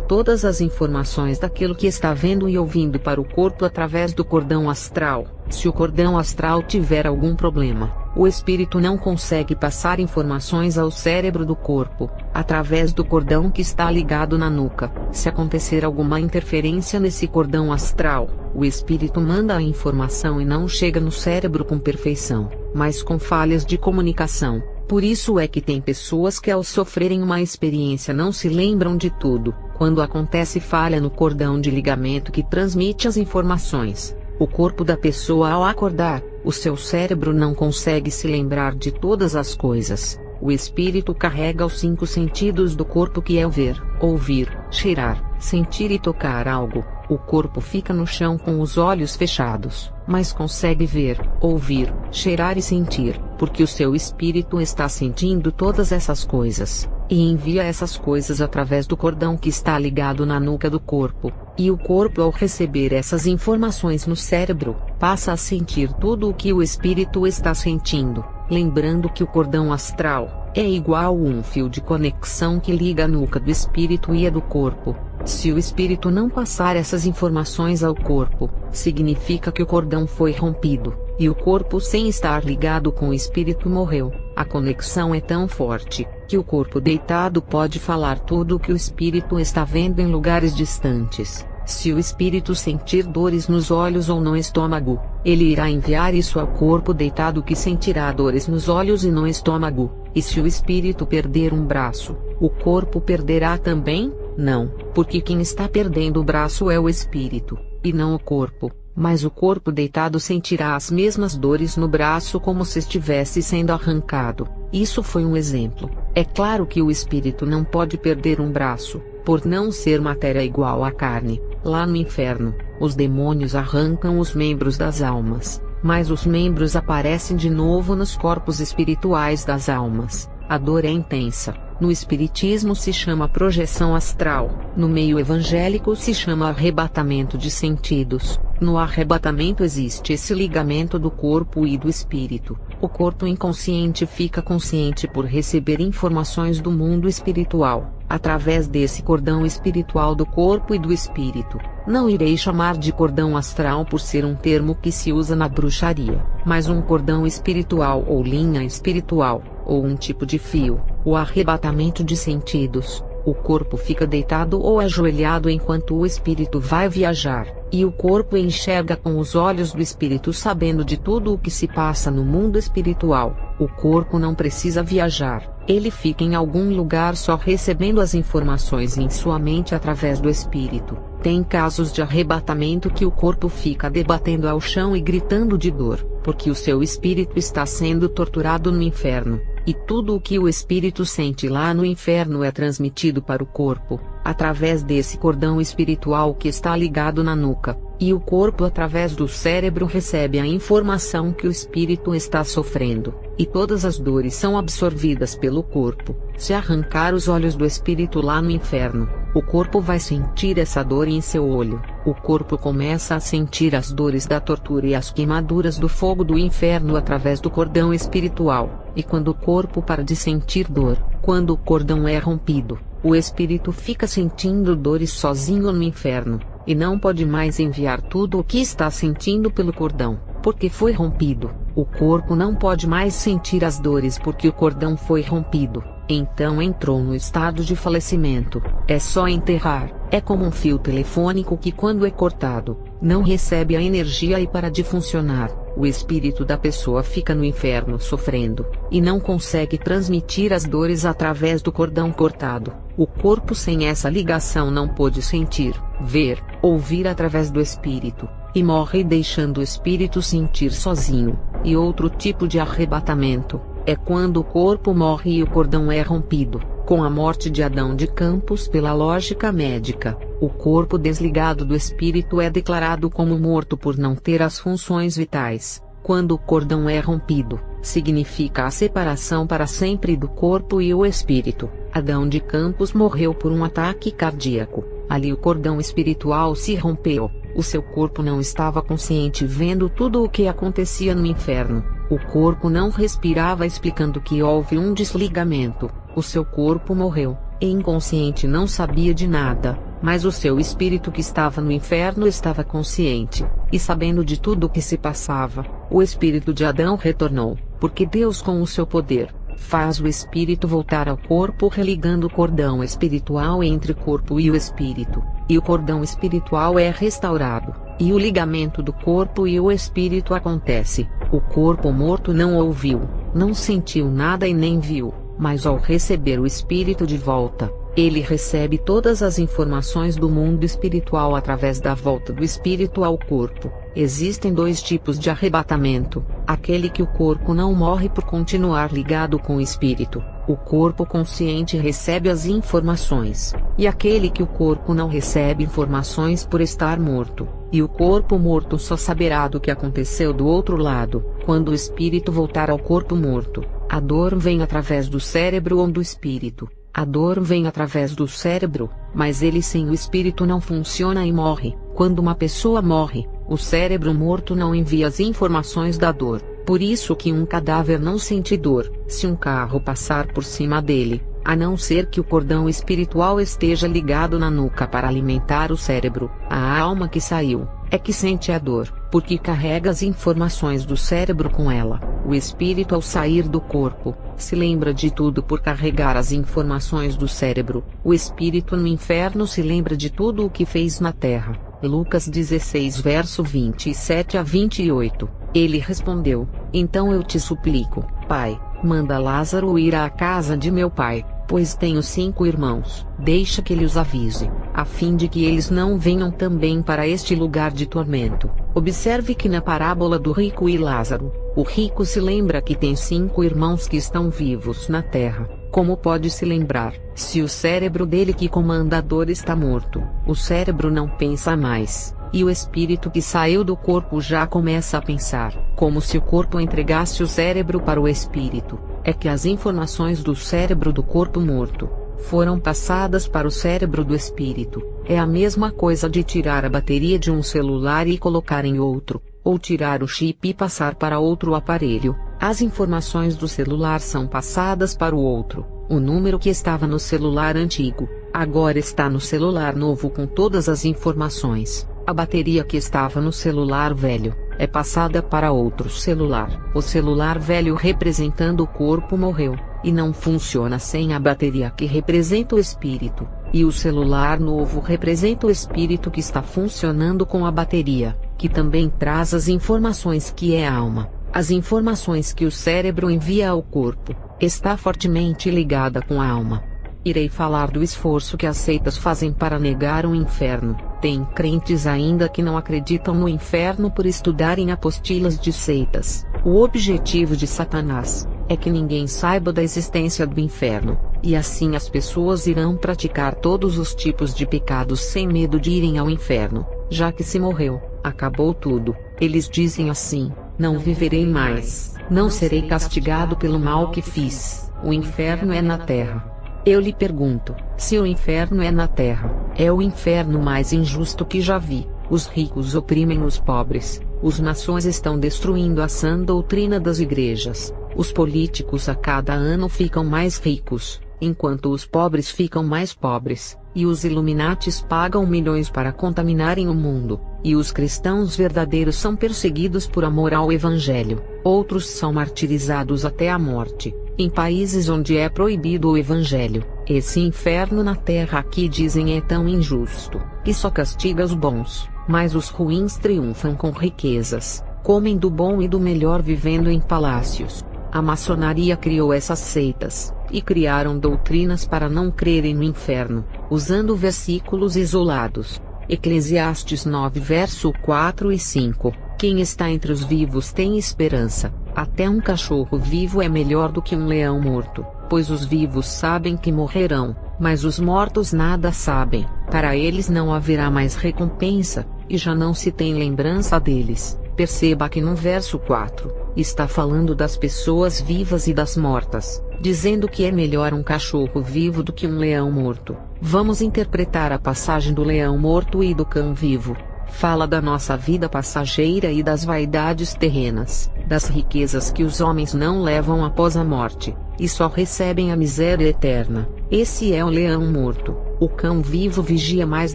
todas as informações daquilo que está vendo e ouvindo para o corpo através do cordão astral. Se o cordão astral tiver algum problema, O espírito não consegue passar informações ao cérebro do corpo, através do cordão que está ligado na nuca. Se acontecer alguma interferência nesse cordão astral, o espírito manda a informação e não chega no cérebro com perfeição, mas com falhas de comunicação. Por isso é que tem pessoas que, ao sofrerem uma experiência, não se lembram de tudo. Quando acontece falha no cordão de ligamento que transmite as informações, o corpo da pessoa, ao acordar, o seu cérebro não consegue se lembrar de todas as coisas. O espírito carrega os 5 sentidos do corpo, que é o ver, ouvir, cheirar, sentir e tocar algo. O corpo fica no chão com os olhos fechados, mas consegue ver, ouvir, cheirar e sentir, porque o seu espírito está sentindo todas essas coisas, e envia essas coisas através do cordão que está ligado na nuca do corpo, e o corpo, ao receber essas informações no cérebro, passa a sentir tudo o que o espírito está sentindo, lembrando que o cordão astral é igual a um fio de conexão que liga a nuca do espírito e a do corpo. Se o espírito não passar essas informações ao corpo, significa que o cordão foi rompido, e o corpo, sem estar ligado com o espírito, morreu. A conexão é tão forte, que o corpo deitado pode falar tudo o que o espírito está vendo em lugares distantes. Se o espírito sentir dores nos olhos ou no estômago, ele irá enviar isso ao corpo deitado, que sentirá dores nos olhos e no estômago. E se o espírito perder um braço, o corpo perderá também? Não, porque quem está perdendo o braço é o espírito, e não o corpo, mas o corpo deitado sentirá as mesmas dores no braço como se estivesse sendo arrancado. Isso foi um exemplo. É claro que o espírito não pode perder um braço, por não ser matéria igual à carne. Lá no inferno, os demônios arrancam os membros das almas, mas os membros aparecem de novo nos corpos espirituais das almas. A dor é intensa. No espiritismo se chama projeção astral, no meio evangélico se chama arrebatamento de sentidos. No arrebatamento existe esse ligamento do corpo e do espírito. O corpo inconsciente fica consciente por receber informações do mundo espiritual, através desse cordão espiritual do corpo e do espírito. Não irei chamar de cordão astral por ser um termo que se usa na bruxaria, mas um cordão espiritual ou linha espiritual, ou um tipo de fio. O arrebatamento de sentidos. O corpo fica deitado ou ajoelhado enquanto o espírito vai viajar, e o corpo enxerga com os olhos do espírito, sabendo de tudo o que se passa no mundo espiritual. O corpo não precisa viajar, ele fica em algum lugar só recebendo as informações em sua mente através do espírito. Tem casos de arrebatamento que o corpo fica debatendo ao chão e gritando de dor, porque o seu espírito está sendo torturado no inferno. E tudo o que o espírito sente lá no inferno é transmitido para o corpo, através desse cordão espiritual que está ligado na nuca, e o corpo, através do cérebro, recebe a informação que o espírito está sofrendo, e todas as dores são absorvidas pelo corpo. Se arrancar os olhos do espírito lá no inferno, o corpo vai sentir essa dor em seu olho. O corpo começa a sentir as dores da tortura e as queimaduras do fogo do inferno através do cordão espiritual. E quando o corpo para de sentir dor, quando o cordão é rompido, o espírito fica sentindo dores sozinho no inferno, e não pode mais enviar tudo o que está sentindo pelo cordão, porque foi rompido. O corpo não pode mais sentir as dores porque o cordão foi rompido. Então entrou no estado de falecimento. É só enterrar. É como um fio telefônico que, quando é cortado, não recebe a energia e para de funcionar. O espírito da pessoa fica no inferno sofrendo, e não consegue transmitir as dores através do cordão cortado. O corpo sem essa ligação não pôde sentir, ver, ouvir através do espírito, e morre deixando o espírito sentir sozinho. E outro tipo de arrebatamento é quando o corpo morre e o cordão é rompido. Com a morte de Adão de Campos, pela lógica médica, o corpo desligado do espírito é declarado como morto por não ter as funções vitais. Quando o cordão é rompido, significa a separação para sempre do corpo e o espírito. Adão de Campos morreu por um ataque cardíaco. Ali o cordão espiritual se rompeu. O seu corpo não estava consciente, vendo tudo o que acontecia no inferno. O corpo não respirava, explicando que houve um desligamento. O seu corpo morreu, e inconsciente não sabia de nada, Mas o seu espírito que estava no inferno estava consciente, e sabendo de tudo o que se passava. O espírito de Adão retornou, porque Deus, com o seu poder, faz o espírito voltar ao corpo, religando o cordão espiritual entre o corpo e o espírito, e o cordão espiritual é restaurado, e o ligamento do corpo e o espírito acontece. O corpo morto não ouviu, não sentiu nada e nem viu, mas ao receber o espírito de volta, ele recebe todas as informações do mundo espiritual através da volta do espírito ao corpo. Existem dois tipos de arrebatamento: aquele que o corpo não morre por continuar ligado com o espírito, o corpo consciente recebe as informações, e aquele que o corpo não recebe informações por estar morto, e o corpo morto só saberá do que aconteceu do outro lado. Quando o espírito voltar ao corpo morto, a dor vem através do cérebro ou do espírito. A dor vem através do cérebro, mas ele sem o espírito não funciona e morre. Quando uma pessoa morre, o cérebro morto não envia as informações da dor. Por isso que um cadáver não sente dor, se um carro passar por cima dele, a não ser que o cordão espiritual esteja ligado na nuca para alimentar o cérebro. A alma que saiu, é que sente a dor, porque carrega as informações do cérebro com ela. O espírito, ao sair do corpo, se lembra de tudo por carregar as informações do cérebro. O espírito no inferno se lembra de tudo o que fez na terra. Lucas 16 verso 27 a 28. Ele respondeu: então eu te suplico, Pai, manda Lázaro ir à casa de meu pai, pois tenho 5 irmãos. Deixa que ele os avise, a fim de que eles não venham também para este lugar de tormento. Observe que na parábola do rico e Lázaro, o rico se lembra que tem 5 irmãos que estão vivos na terra. Como pode se lembrar, se o cérebro dele que comanda a dor está morto? O cérebro não pensa mais, e o espírito que saiu do corpo já começa a pensar, como se o corpo entregasse o cérebro para o espírito. É que as informações do cérebro do corpo morto foram passadas para o cérebro do espírito. É a mesma coisa de tirar a bateria de um celular e colocar em outro, ou tirar o chip e passar para outro aparelho. As informações do celular são passadas para o outro. O número que estava no celular antigo, agora está no celular novo com todas as informações. A bateria que estava no celular velho, é passada para outro celular. O celular velho representando o corpo morreu, e não funciona sem a bateria que representa o espírito. E o celular novo representa o espírito que está funcionando com a bateria, que também traz as informações que é a alma. As informações que o cérebro envia ao corpo, está fortemente ligada com a alma. Irei falar do esforço que as seitas fazem para negar o inferno. Tem crentes ainda que não acreditam no inferno por estudarem apostilas de seitas. O objetivo de Satanás é que ninguém saiba da existência do inferno, e assim as pessoas irão praticar todos os tipos de pecados sem medo de irem ao inferno, já que se morreu, acabou tudo. Eles dizem assim: não viverei mais, não serei castigado pelo mal que fiz, o inferno é na terra. Eu lhe pergunto, se o inferno é na terra, é o inferno mais injusto que já vi. Os ricos oprimem os pobres, os maçons estão destruindo a sã doutrina das igrejas, os políticos a cada ano ficam mais ricos, enquanto os pobres ficam mais pobres, e os Illuminatis pagam milhões para contaminarem o mundo, e os cristãos verdadeiros são perseguidos por amor ao evangelho, outros são martirizados até a morte, em países onde é proibido o evangelho. Esse inferno na terra aqui dizem é tão injusto, que só castiga os bons, mas os ruins triunfam com riquezas, comem do bom e do melhor vivendo em palácios. A maçonaria criou essas seitas, e criaram doutrinas para não crerem no inferno, usando versículos isolados. Eclesiastes 9 verso 4 e 5. Quem está entre os vivos tem esperança. Até um cachorro vivo é melhor do que um leão morto, pois os vivos sabem que morrerão, mas os mortos nada sabem. Para eles não haverá mais recompensa, e já não se tem lembrança deles. Perceba que no verso 4, está falando das pessoas vivas e das mortas, dizendo que é melhor um cachorro vivo do que um leão morto. Vamos interpretar a passagem do leão morto e do cão vivo. Fala da nossa vida passageira e das vaidades terrenas, das riquezas que os homens não levam após a morte, e só recebem a miséria eterna. Esse é o leão morto. O cão vivo vigia mais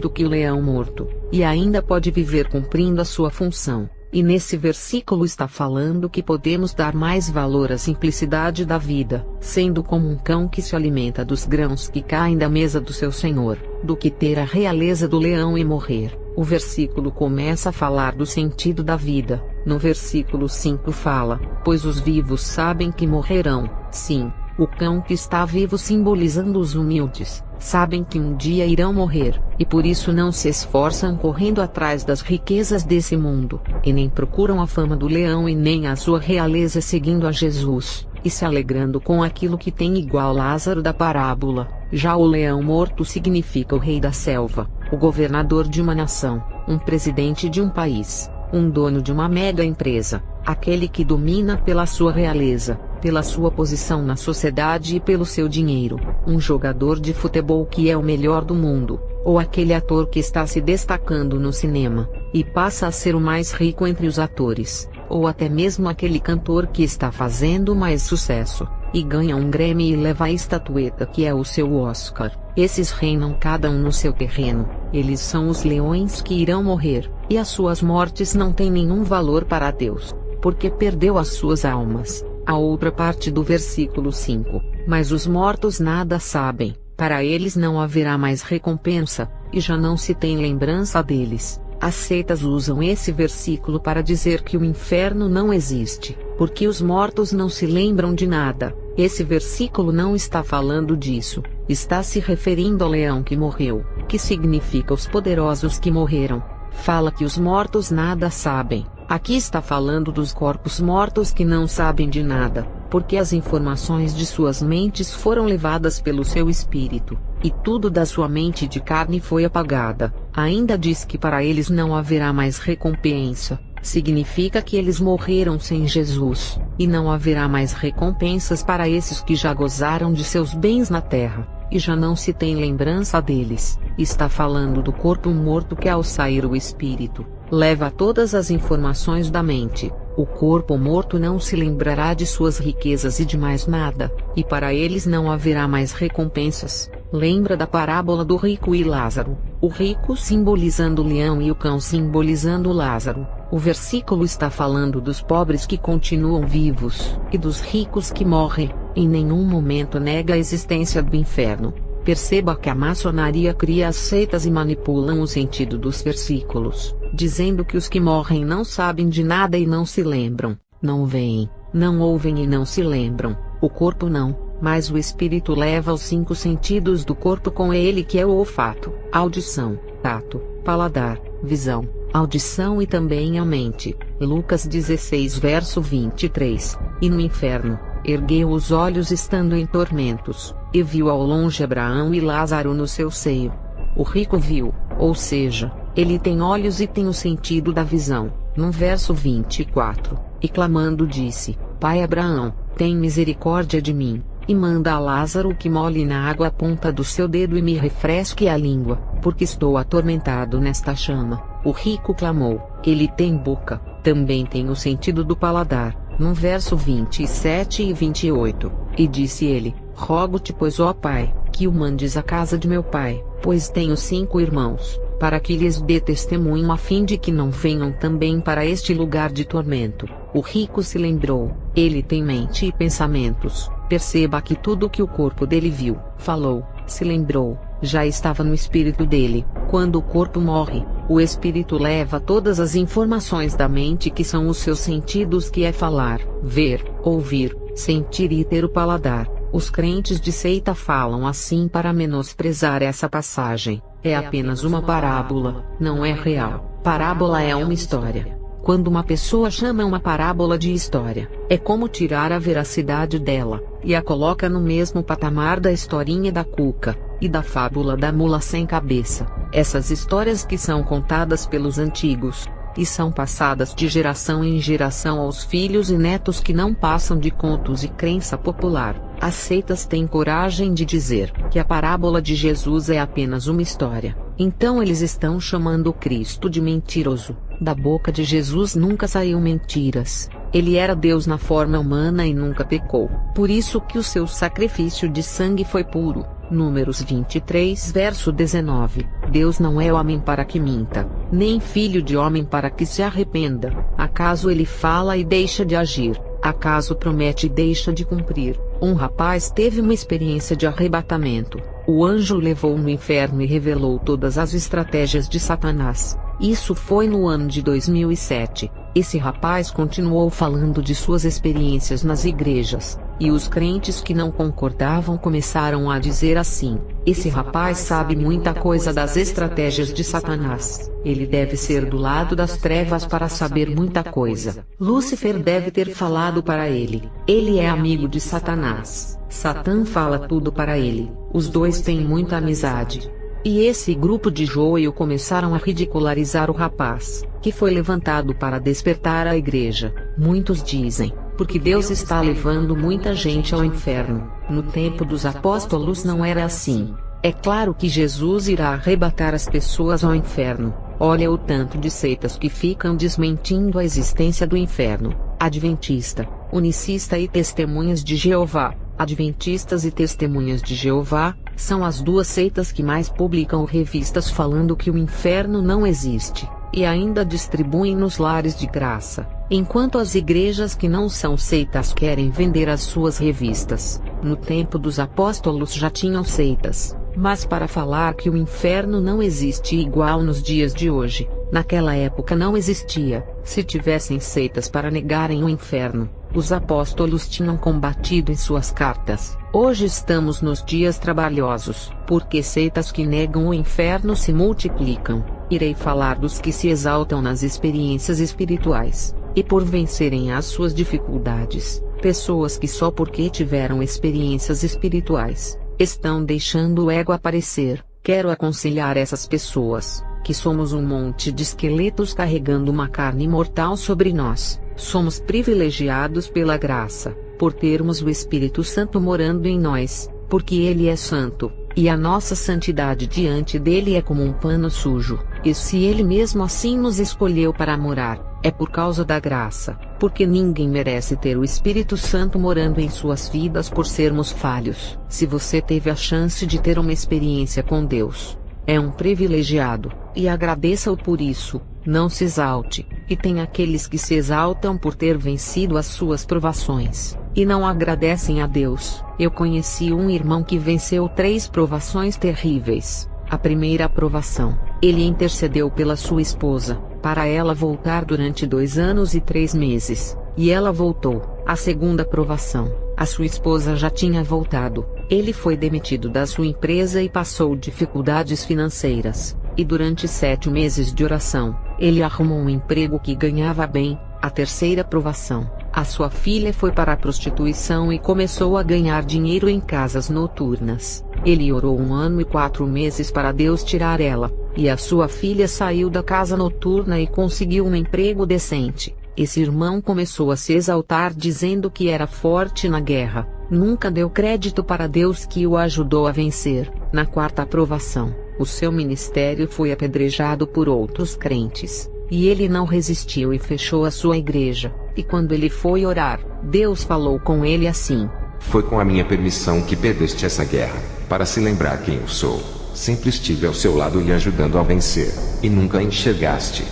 do que o leão morto, e ainda pode viver cumprindo a sua função. E nesse versículo está falando que podemos dar mais valor à simplicidade da vida, sendo como um cão que se alimenta dos grãos que caem da mesa do seu senhor, do que ter a realeza do leão e morrer. O versículo começa a falar do sentido da vida. No versículo 5 fala: pois os vivos sabem que morrerão. Sim, o cão que está vivo simbolizando os humildes, sabem que um dia irão morrer, e por isso não se esforçam correndo atrás das riquezas desse mundo, e nem procuram a fama do leão e nem a sua realeza seguindo a Jesus, e se alegrando com aquilo que tem, igual Lázaro da parábola. Já o leão morto significa o rei da selva, o governador de uma nação, um presidente de um país, um dono de uma mega empresa, aquele que domina pela sua realeza, pela sua posição na sociedade e pelo seu dinheiro, um jogador de futebol que é o melhor do mundo, ou aquele ator que está se destacando no cinema, e passa a ser o mais rico entre os atores, ou até mesmo aquele cantor que está fazendo mais sucesso, e ganha um Grammy e leva a estatueta que é o seu Oscar. Esses reinam cada um no seu terreno, eles são os leões que irão morrer, e as suas mortes não têm nenhum valor para Deus, porque perdeu as suas almas. A outra parte do versículo 5, mas os mortos nada sabem, para eles não haverá mais recompensa, e já não se tem lembrança deles. As seitas usam esse versículo para dizer que o inferno não existe, porque os mortos não se lembram de nada. Esse versículo não está falando disso, está se referindo ao leão que morreu, que significa os poderosos que morreram. Fala que os mortos nada sabem. Aqui está falando dos corpos mortos que não sabem de nada, porque as informações de suas mentes foram levadas pelo seu espírito, e tudo da sua mente de carne foi apagada. Ainda diz que para eles não haverá mais recompensa, significa que eles morreram sem Jesus, e não haverá mais recompensas para esses que já gozaram de seus bens na terra, e já não se tem lembrança deles. Está falando do corpo morto que, ao sair o espírito, leva todas as informações da mente. O corpo morto não se lembrará de suas riquezas e de mais nada, e para eles não haverá mais recompensas. Lembra da parábola do rico e Lázaro, o rico simbolizando o leão e o cão simbolizando Lázaro. O versículo está falando dos pobres que continuam vivos, e dos ricos que morrem. Em nenhum momento nega a existência do inferno. Perceba que a maçonaria cria as seitas e manipulam o sentido dos versículos, dizendo que os que morrem não sabem de nada e não se lembram, não veem, não ouvem e não se lembram. O corpo não, mas o espírito leva os 5 sentidos do corpo com ele, que é o olfato, audição, tato, paladar, visão, audição e também a mente. Lucas 16 verso 23. E no inferno, ergueu os olhos estando em tormentos, e viu ao longe Abraão e Lázaro no seu seio. O rico viu, ou seja, ele tem olhos e tem o sentido da visão. No verso 24, e clamando disse: Pai Abraão, tem misericórdia de mim, e manda a Lázaro que molhe na água a ponta do seu dedo e me refresque a língua, porque estou atormentado nesta chama. O rico clamou: ele tem boca, também tem o sentido do paladar. No verso 27 e 28, e disse ele: rogo-te, pois, ó Pai, que o mandes à casa de meu pai, pois tenho 5 irmãos, para que lhes dê testemunho a fim de que não venham também para este lugar de tormento. O rico se lembrou, ele tem mente e pensamentos. Perceba que tudo que o corpo dele viu, falou, se lembrou, já estava no espírito dele. Quando o corpo morre, o espírito leva todas as informações da mente, que são os seus sentidos, que é falar, ver, ouvir, sentir e ter o paladar. Os crentes de seita falam assim para menosprezar essa passagem. É apenas uma parábola, não é real. Parábola é uma história. Quando uma pessoa chama uma parábola de história, é como tirar a veracidade dela, e a coloca no mesmo patamar da historinha da cuca, e da fábula da mula sem cabeça. Essas histórias que são contadas pelos antigos, e são passadas de geração em geração aos filhos e netos, que não passam de contos e crença popular. As seitas têm coragem de dizer que a parábola de Jesus é apenas uma história. Então eles estão chamando Cristo de mentiroso. Da boca de Jesus nunca saiu mentiras. Ele era Deus na forma humana e nunca pecou. Por isso que o seu sacrifício de sangue foi puro. Números 23 verso 19. Deus não é homem para que minta, nem filho de homem para que se arrependa. Acaso ele fala e deixa de agir? Acaso promete e deixa de cumprir? Um rapaz teve uma experiência de arrebatamento. O anjo o levou no inferno e revelou todas as estratégias de Satanás. Isso foi no ano de 2007. Esse rapaz continuou falando de suas experiências nas igrejas, e os crentes que não concordavam começaram a dizer assim: esse rapaz sabe muita coisa das estratégias de Satanás. Ele deve ser do lado das trevas para saber muita coisa. Lúcifer deve ter falado para ele. Ele é amigo de Satanás. Satã fala tudo para ele. Os dois têm muita amizade. E esse grupo de joio começaram a ridicularizar o rapaz, que foi levantado para despertar a igreja. Muitos dizem, porque Deus está levando muita gente ao inferno. No tempo dos apóstolos não era assim. É claro que Jesus irá arrebatar as pessoas ao inferno. Olha o tanto de seitas que ficam desmentindo a existência do inferno. Adventista, unicista e testemunhas de Jeová. Adventistas e testemunhas de Jeová são as duas seitas que mais publicam revistas falando que o inferno não existe, e ainda distribuem nos lares de graça, enquanto as igrejas que não são seitas querem vender as suas revistas. No tempo dos apóstolos já tinham seitas, mas para falar que o inferno não existe igual nos dias de hoje, naquela época não existia. Se tivessem seitas para negarem o inferno, os apóstolos tinham combatido em suas cartas. Hoje estamos nos dias trabalhosos, porque seitas que negam o inferno se multiplicam. Irei falar dos que se exaltam nas experiências espirituais, e por vencerem as suas dificuldades, pessoas que só porque tiveram experiências espirituais, estão deixando o ego aparecer. Quero aconselhar essas pessoas, que somos um monte de esqueletos carregando uma carne mortal sobre nós. Somos privilegiados pela graça, por termos o Espírito Santo morando em nós, porque Ele é santo, e a nossa santidade diante dele é como um pano sujo. E se Ele mesmo assim nos escolheu para morar, é por causa da graça, porque ninguém merece ter o Espírito Santo morando em suas vidas por sermos falhos. Se você teve a chance de ter uma experiência com Deus, é um privilegiado, e agradeça-o por isso. Não se exalte, e tem aqueles que se exaltam por ter vencido as suas provações, e não agradecem a Deus. Eu conheci um irmão que venceu 3 provações terríveis. A primeira provação, ele intercedeu pela sua esposa, para ela voltar durante 2 anos e 3 meses, e ela voltou. A segunda provação, a sua esposa já tinha voltado, ele foi demitido da sua empresa e passou dificuldades financeiras. E durante 7 meses de oração, ele arrumou um emprego que ganhava bem. A terceira provação, a sua filha foi para a prostituição e começou a ganhar dinheiro em casas noturnas. Ele orou 1 ano e 4 meses para Deus tirar ela, e a sua filha saiu da casa noturna e conseguiu um emprego decente. Esse irmão começou a se exaltar dizendo que era forte na guerra. Nunca deu crédito para Deus que o ajudou a vencer. Na quarta provação, o seu ministério foi apedrejado por outros crentes, e ele não resistiu e fechou a sua igreja. E quando ele foi orar, Deus falou com ele assim: foi com a minha permissão que perdeste essa guerra, para se lembrar quem eu sou. Sempre estive ao seu lado lhe ajudando a vencer, e nunca a enxergaste.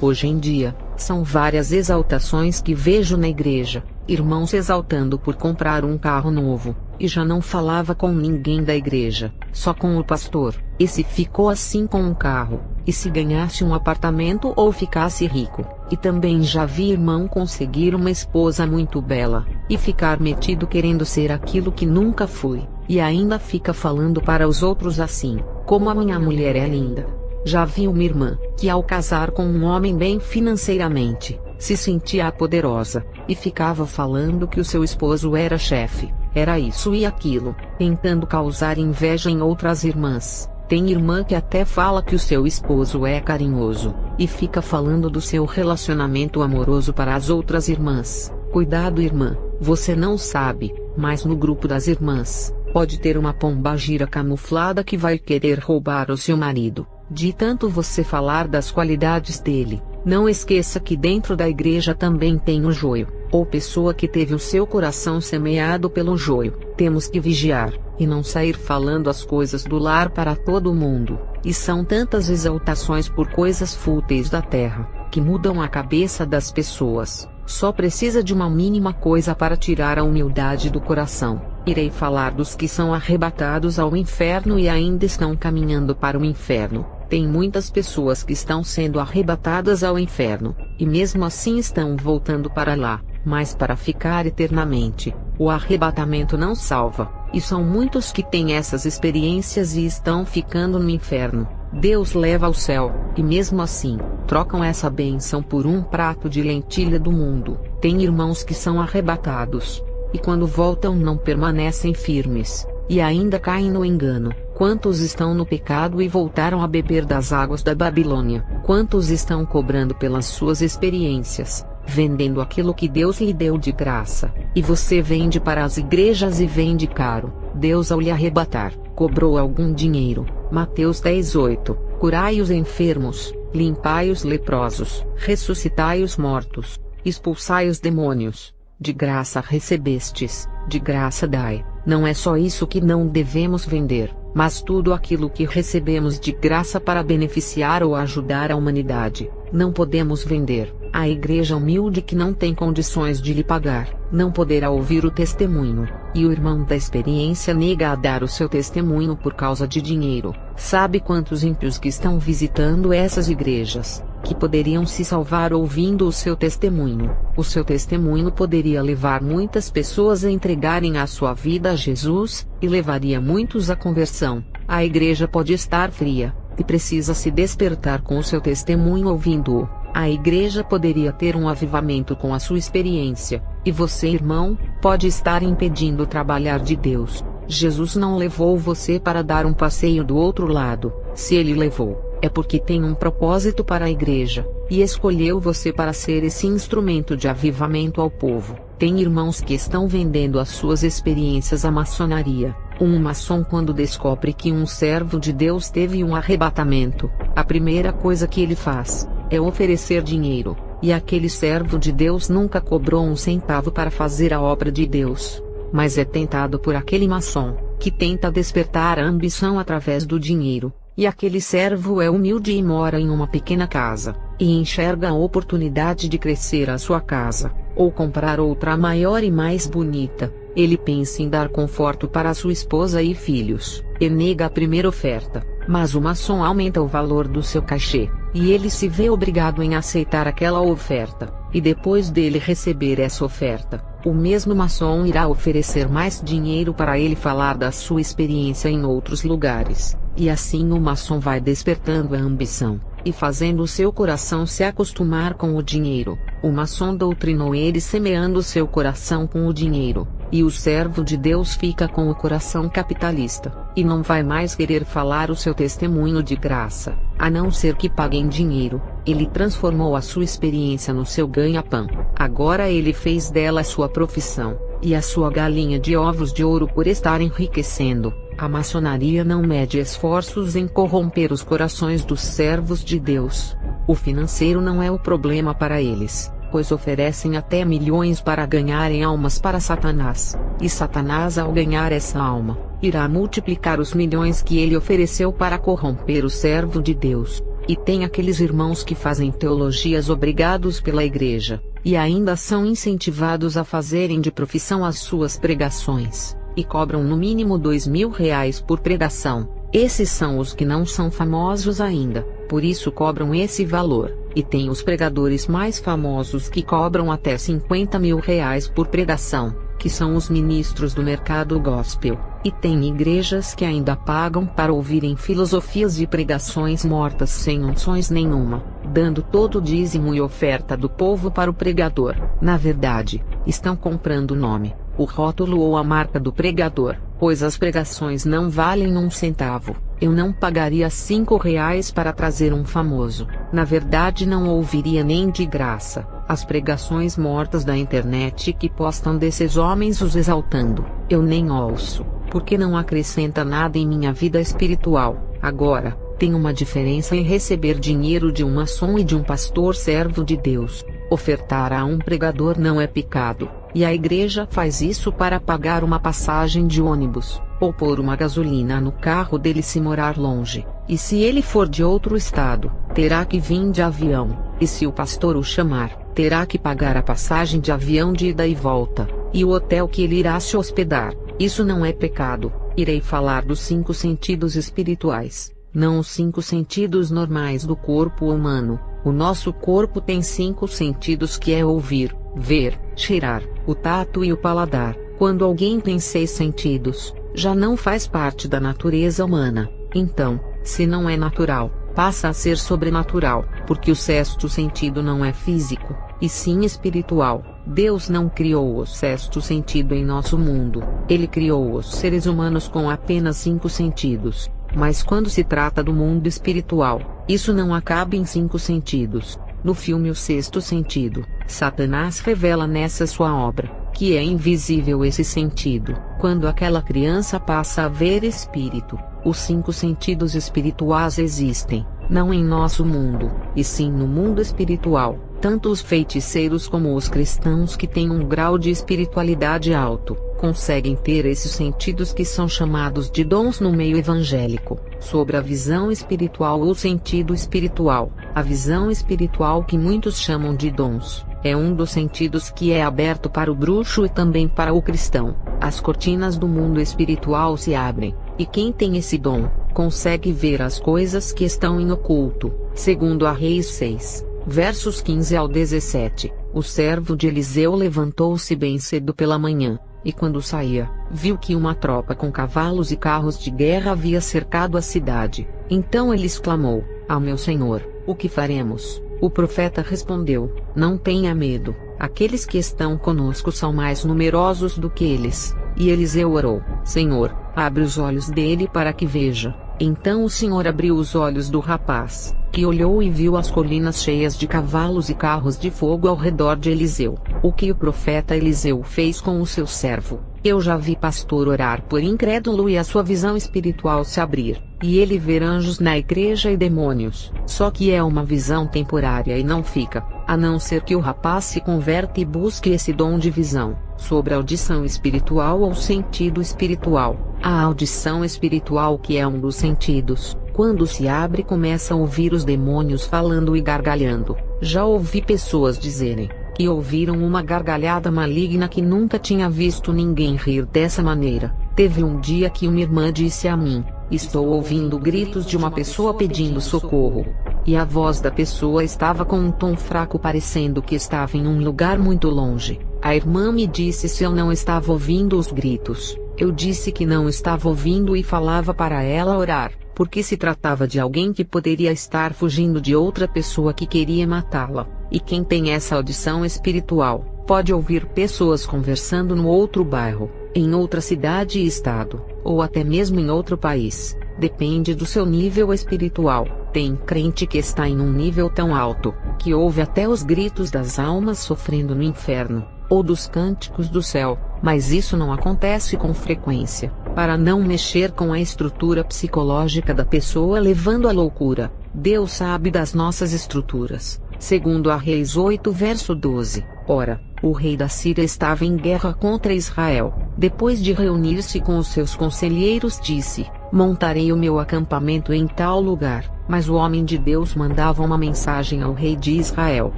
Hoje em dia, são várias exaltações que vejo na igreja, irmãos se exaltando por comprar um carro novo, e já não falava com ninguém da igreja, só com o pastor. E se ficou assim com um carro, e se ganhasse um apartamento ou ficasse rico. E também já vi irmão conseguir uma esposa muito bela, e ficar metido querendo ser aquilo que nunca fui, e ainda fica falando para os outros assim: como a minha mulher é linda. Já vi uma irmã, que ao casar com um homem bem financeiramente, se sentia poderosa, e ficava falando que o seu esposo era chefe, era isso e aquilo, tentando causar inveja em outras irmãs. Tem irmã que até fala que o seu esposo é carinhoso, e fica falando do seu relacionamento amoroso para as outras irmãs. Cuidado, irmã, você não sabe, mas no grupo das irmãs, pode ter uma pombagira camuflada que vai querer roubar o seu marido. De tanto você falar das qualidades dele, não esqueça que dentro da igreja também tem o joio. ou pessoa que teve o seu coração semeado pelo joio. Temos que vigiar, e não sair falando as coisas do lar para todo mundo, e são tantas exaltações por coisas fúteis da terra, que mudam a cabeça das pessoas. Só precisa de uma mínima coisa para tirar a humildade do coração. Irei falar dos que são arrebatados ao inferno e ainda estão caminhando para o inferno. Tem muitas pessoas que estão sendo arrebatadas ao inferno, e mesmo assim estão voltando para lá, mas para ficar eternamente. O arrebatamento não salva, e são muitos que têm essas experiências e estão ficando no inferno. Deus leva ao céu, e mesmo assim, trocam essa bênção por um prato de lentilha do mundo. Tem irmãos que são arrebatados, e quando voltam não permanecem firmes, e ainda caem no engano. Quantos estão no pecado e voltaram a beber das águas da Babilônia? Quantos estão cobrando pelas suas experiências, vendendo aquilo que Deus lhe deu de graça? E você vende para as igrejas e vende caro. Deus, ao lhe arrebatar, cobrou algum dinheiro. Mateus 10:8. Curai os enfermos, limpai os leprosos, ressuscitai os mortos, expulsai os demônios. De graça recebestes, de graça dai. Não é só isso que não devemos vender, mas tudo aquilo que recebemos de graça para beneficiar ou ajudar a humanidade. Não podemos vender. A igreja humilde que não tem condições de lhe pagar, não poderá ouvir o testemunho, e o irmão da experiência nega a dar o seu testemunho por causa de dinheiro. Sabe quantos ímpios que estão visitando essas igrejas, que poderiam se salvar ouvindo o seu testemunho? O seu testemunho poderia levar muitas pessoas a entregarem a sua vida a Jesus, e levaria muitos à conversão. A igreja pode estar fria, e precisa se despertar com o seu testemunho ouvindo-o. A igreja poderia ter um avivamento com a sua experiência, e você, irmão, pode estar impedindo o trabalhar de Deus. Jesus não levou você para dar um passeio do outro lado. Se ele levou, é porque tem um propósito para a igreja, e escolheu você para ser esse instrumento de avivamento ao povo. Tem irmãos que estão vendendo as suas experiências à maçonaria. Um maçom, quando descobre que um servo de Deus teve um arrebatamento, a primeira coisa que ele faz é oferecer dinheiro, e aquele servo de Deus nunca cobrou um centavo para fazer a obra de Deus, mas é tentado por aquele maçom, que tenta despertar a ambição através do dinheiro, e aquele servo é humilde e mora em uma pequena casa, e enxerga a oportunidade de crescer a sua casa, ou comprar outra maior e mais bonita. Ele pensa em dar conforto para sua esposa e filhos, e nega a primeira oferta, mas o maçom aumenta o valor do seu cachê, e ele se vê obrigado em aceitar aquela oferta, e depois dele receber essa oferta, o mesmo maçom irá oferecer mais dinheiro para ele falar da sua experiência em outros lugares, e assim o maçom vai despertando a ambição, e fazendo o seu coração se acostumar com o dinheiro. O maçom doutrinou ele semeando o seu coração com o dinheiro, e o servo de Deus fica com o coração capitalista, e não vai mais querer falar o seu testemunho de graça, a não ser que paguem dinheiro. Ele transformou a sua experiência no seu ganha-pão. Agora ele fez dela a sua profissão, e a sua galinha de ovos de ouro por estar enriquecendo. A maçonaria não mede esforços em corromper os corações dos servos de Deus. O financeiro não é o problema para eles, pois oferecem até milhões para ganharem almas para Satanás, e Satanás, ao ganhar essa alma, irá multiplicar os milhões que ele ofereceu para corromper o servo de Deus. E tem aqueles irmãos que fazem teologias obrigados pela igreja, e ainda são incentivados a fazerem de profissão as suas pregações, e cobram no mínimo R$2.000 por pregação. Esses são os que não são famosos ainda, por isso cobram esse valor. E tem os pregadores mais famosos que cobram até R$50.000 por pregação, que são os ministros do mercado gospel. E tem igrejas que ainda pagam para ouvirem filosofias e pregações mortas sem unções nenhuma, dando todo o dízimo e oferta do povo para o pregador. Na verdade, estão comprando o nome, o rótulo ou a marca do pregador, pois as pregações não valem um centavo. Eu não pagaria R$5 para trazer um famoso. Na verdade, não ouviria nem de graça as pregações mortas da internet que postam desses homens os exaltando. Eu nem ouço, porque não acrescenta nada em minha vida espiritual. Agora, tem uma diferença em receber dinheiro de um maçom e de um pastor servo de Deus. Ofertar a um pregador não é pecado, e a igreja faz isso para pagar uma passagem de ônibus, ou pôr uma gasolina no carro dele se morar longe, e se ele for de outro estado, terá que vir de avião, e se o pastor o chamar, terá que pagar a passagem de avião de ida e volta, e o hotel que ele irá se hospedar. Isso não é pecado. Irei falar dos 5 sentidos espirituais, não os 5 sentidos normais do corpo humano. O nosso corpo tem 5 sentidos que é ouvir, ver, cheirar, o tato e o paladar. Quando alguém tem 6 sentidos, já não faz parte da natureza humana. Então, se não é natural, passa a ser sobrenatural, porque o 6º sentido não é físico, e sim espiritual. Deus não criou o 6º sentido em nosso mundo. Ele criou os seres humanos com apenas 5 sentidos. Mas quando se trata do mundo espiritual, isso não acaba em 5 sentidos. No filme O Sexto Sentido, Satanás revela nessa sua obra, que é invisível esse sentido. Quando aquela criança passa a ver espírito, os 5 sentidos espirituais existem, não em nosso mundo, e sim no mundo espiritual. Tanto os feiticeiros como os cristãos que têm um grau de espiritualidade alto, conseguem ter esses sentidos que são chamados de dons no meio evangélico. Sobre a visão espiritual ou sentido espiritual, a visão espiritual que muitos chamam de dons, é um dos sentidos que é aberto para o bruxo e também para o cristão. As cortinas do mundo espiritual se abrem, e quem tem esse dom, consegue ver as coisas que estão em oculto. Segundo a Reis 6. Versos 15 ao 17, o servo de Eliseu levantou-se bem cedo pela manhã, e quando saía, viu que uma tropa com cavalos e carros de guerra havia cercado a cidade. Então ele exclamou: "Ah, meu senhor, o que faremos?" O profeta respondeu: "Não tenha medo, aqueles que estão conosco são mais numerosos do que eles." E Eliseu orou: "Senhor, abre os olhos dele para que veja." Então o Senhor abriu os olhos do rapaz, que olhou e viu as colinas cheias de cavalos e carros de fogo ao redor de Eliseu. O que o profeta Eliseu fez com o seu servo? Eu já vi pastor orar por incrédulo e a sua visão espiritual se abrir, e ele ver anjos na igreja e demônios. Só que é uma visão temporária e não fica, a não ser que o rapaz se converta e busque esse dom de visão. Sobre a audição espiritual ou sentido espiritual, a audição espiritual, que é um dos sentidos, quando se abre, começa a ouvir os demônios falando e gargalhando. Já ouvi pessoas dizerem que ouviram uma gargalhada maligna que nunca tinha visto ninguém rir dessa maneira. Teve um dia que uma irmã disse a mim: "Estou ouvindo gritos de uma pessoa pedindo socorro." E a voz da pessoa estava com um tom fraco, parecendo que estava em um lugar muito longe. A irmã me disse se eu não estava ouvindo os gritos. Eu disse que não estava ouvindo e falava para ela orar, porque se tratava de alguém que poderia estar fugindo de outra pessoa que queria matá-la. E quem tem essa audição espiritual, pode ouvir pessoas conversando no outro bairro, em outra cidade e estado, ou até mesmo em outro país. Depende do seu nível espiritual. Tem crente que está em um nível tão alto, que ouve até os gritos das almas sofrendo no inferno, ou dos cânticos do céu, mas isso não acontece com frequência, para não mexer com a estrutura psicológica da pessoa, levando à loucura. Deus sabe das nossas estruturas. Segundo a Reis 8 verso 12, ora, o rei da Síria estava em guerra contra Israel. Depois de reunir-se com os seus conselheiros, disse: "Montarei o meu acampamento em tal lugar." Mas o homem de Deus mandava uma mensagem ao rei de Israel: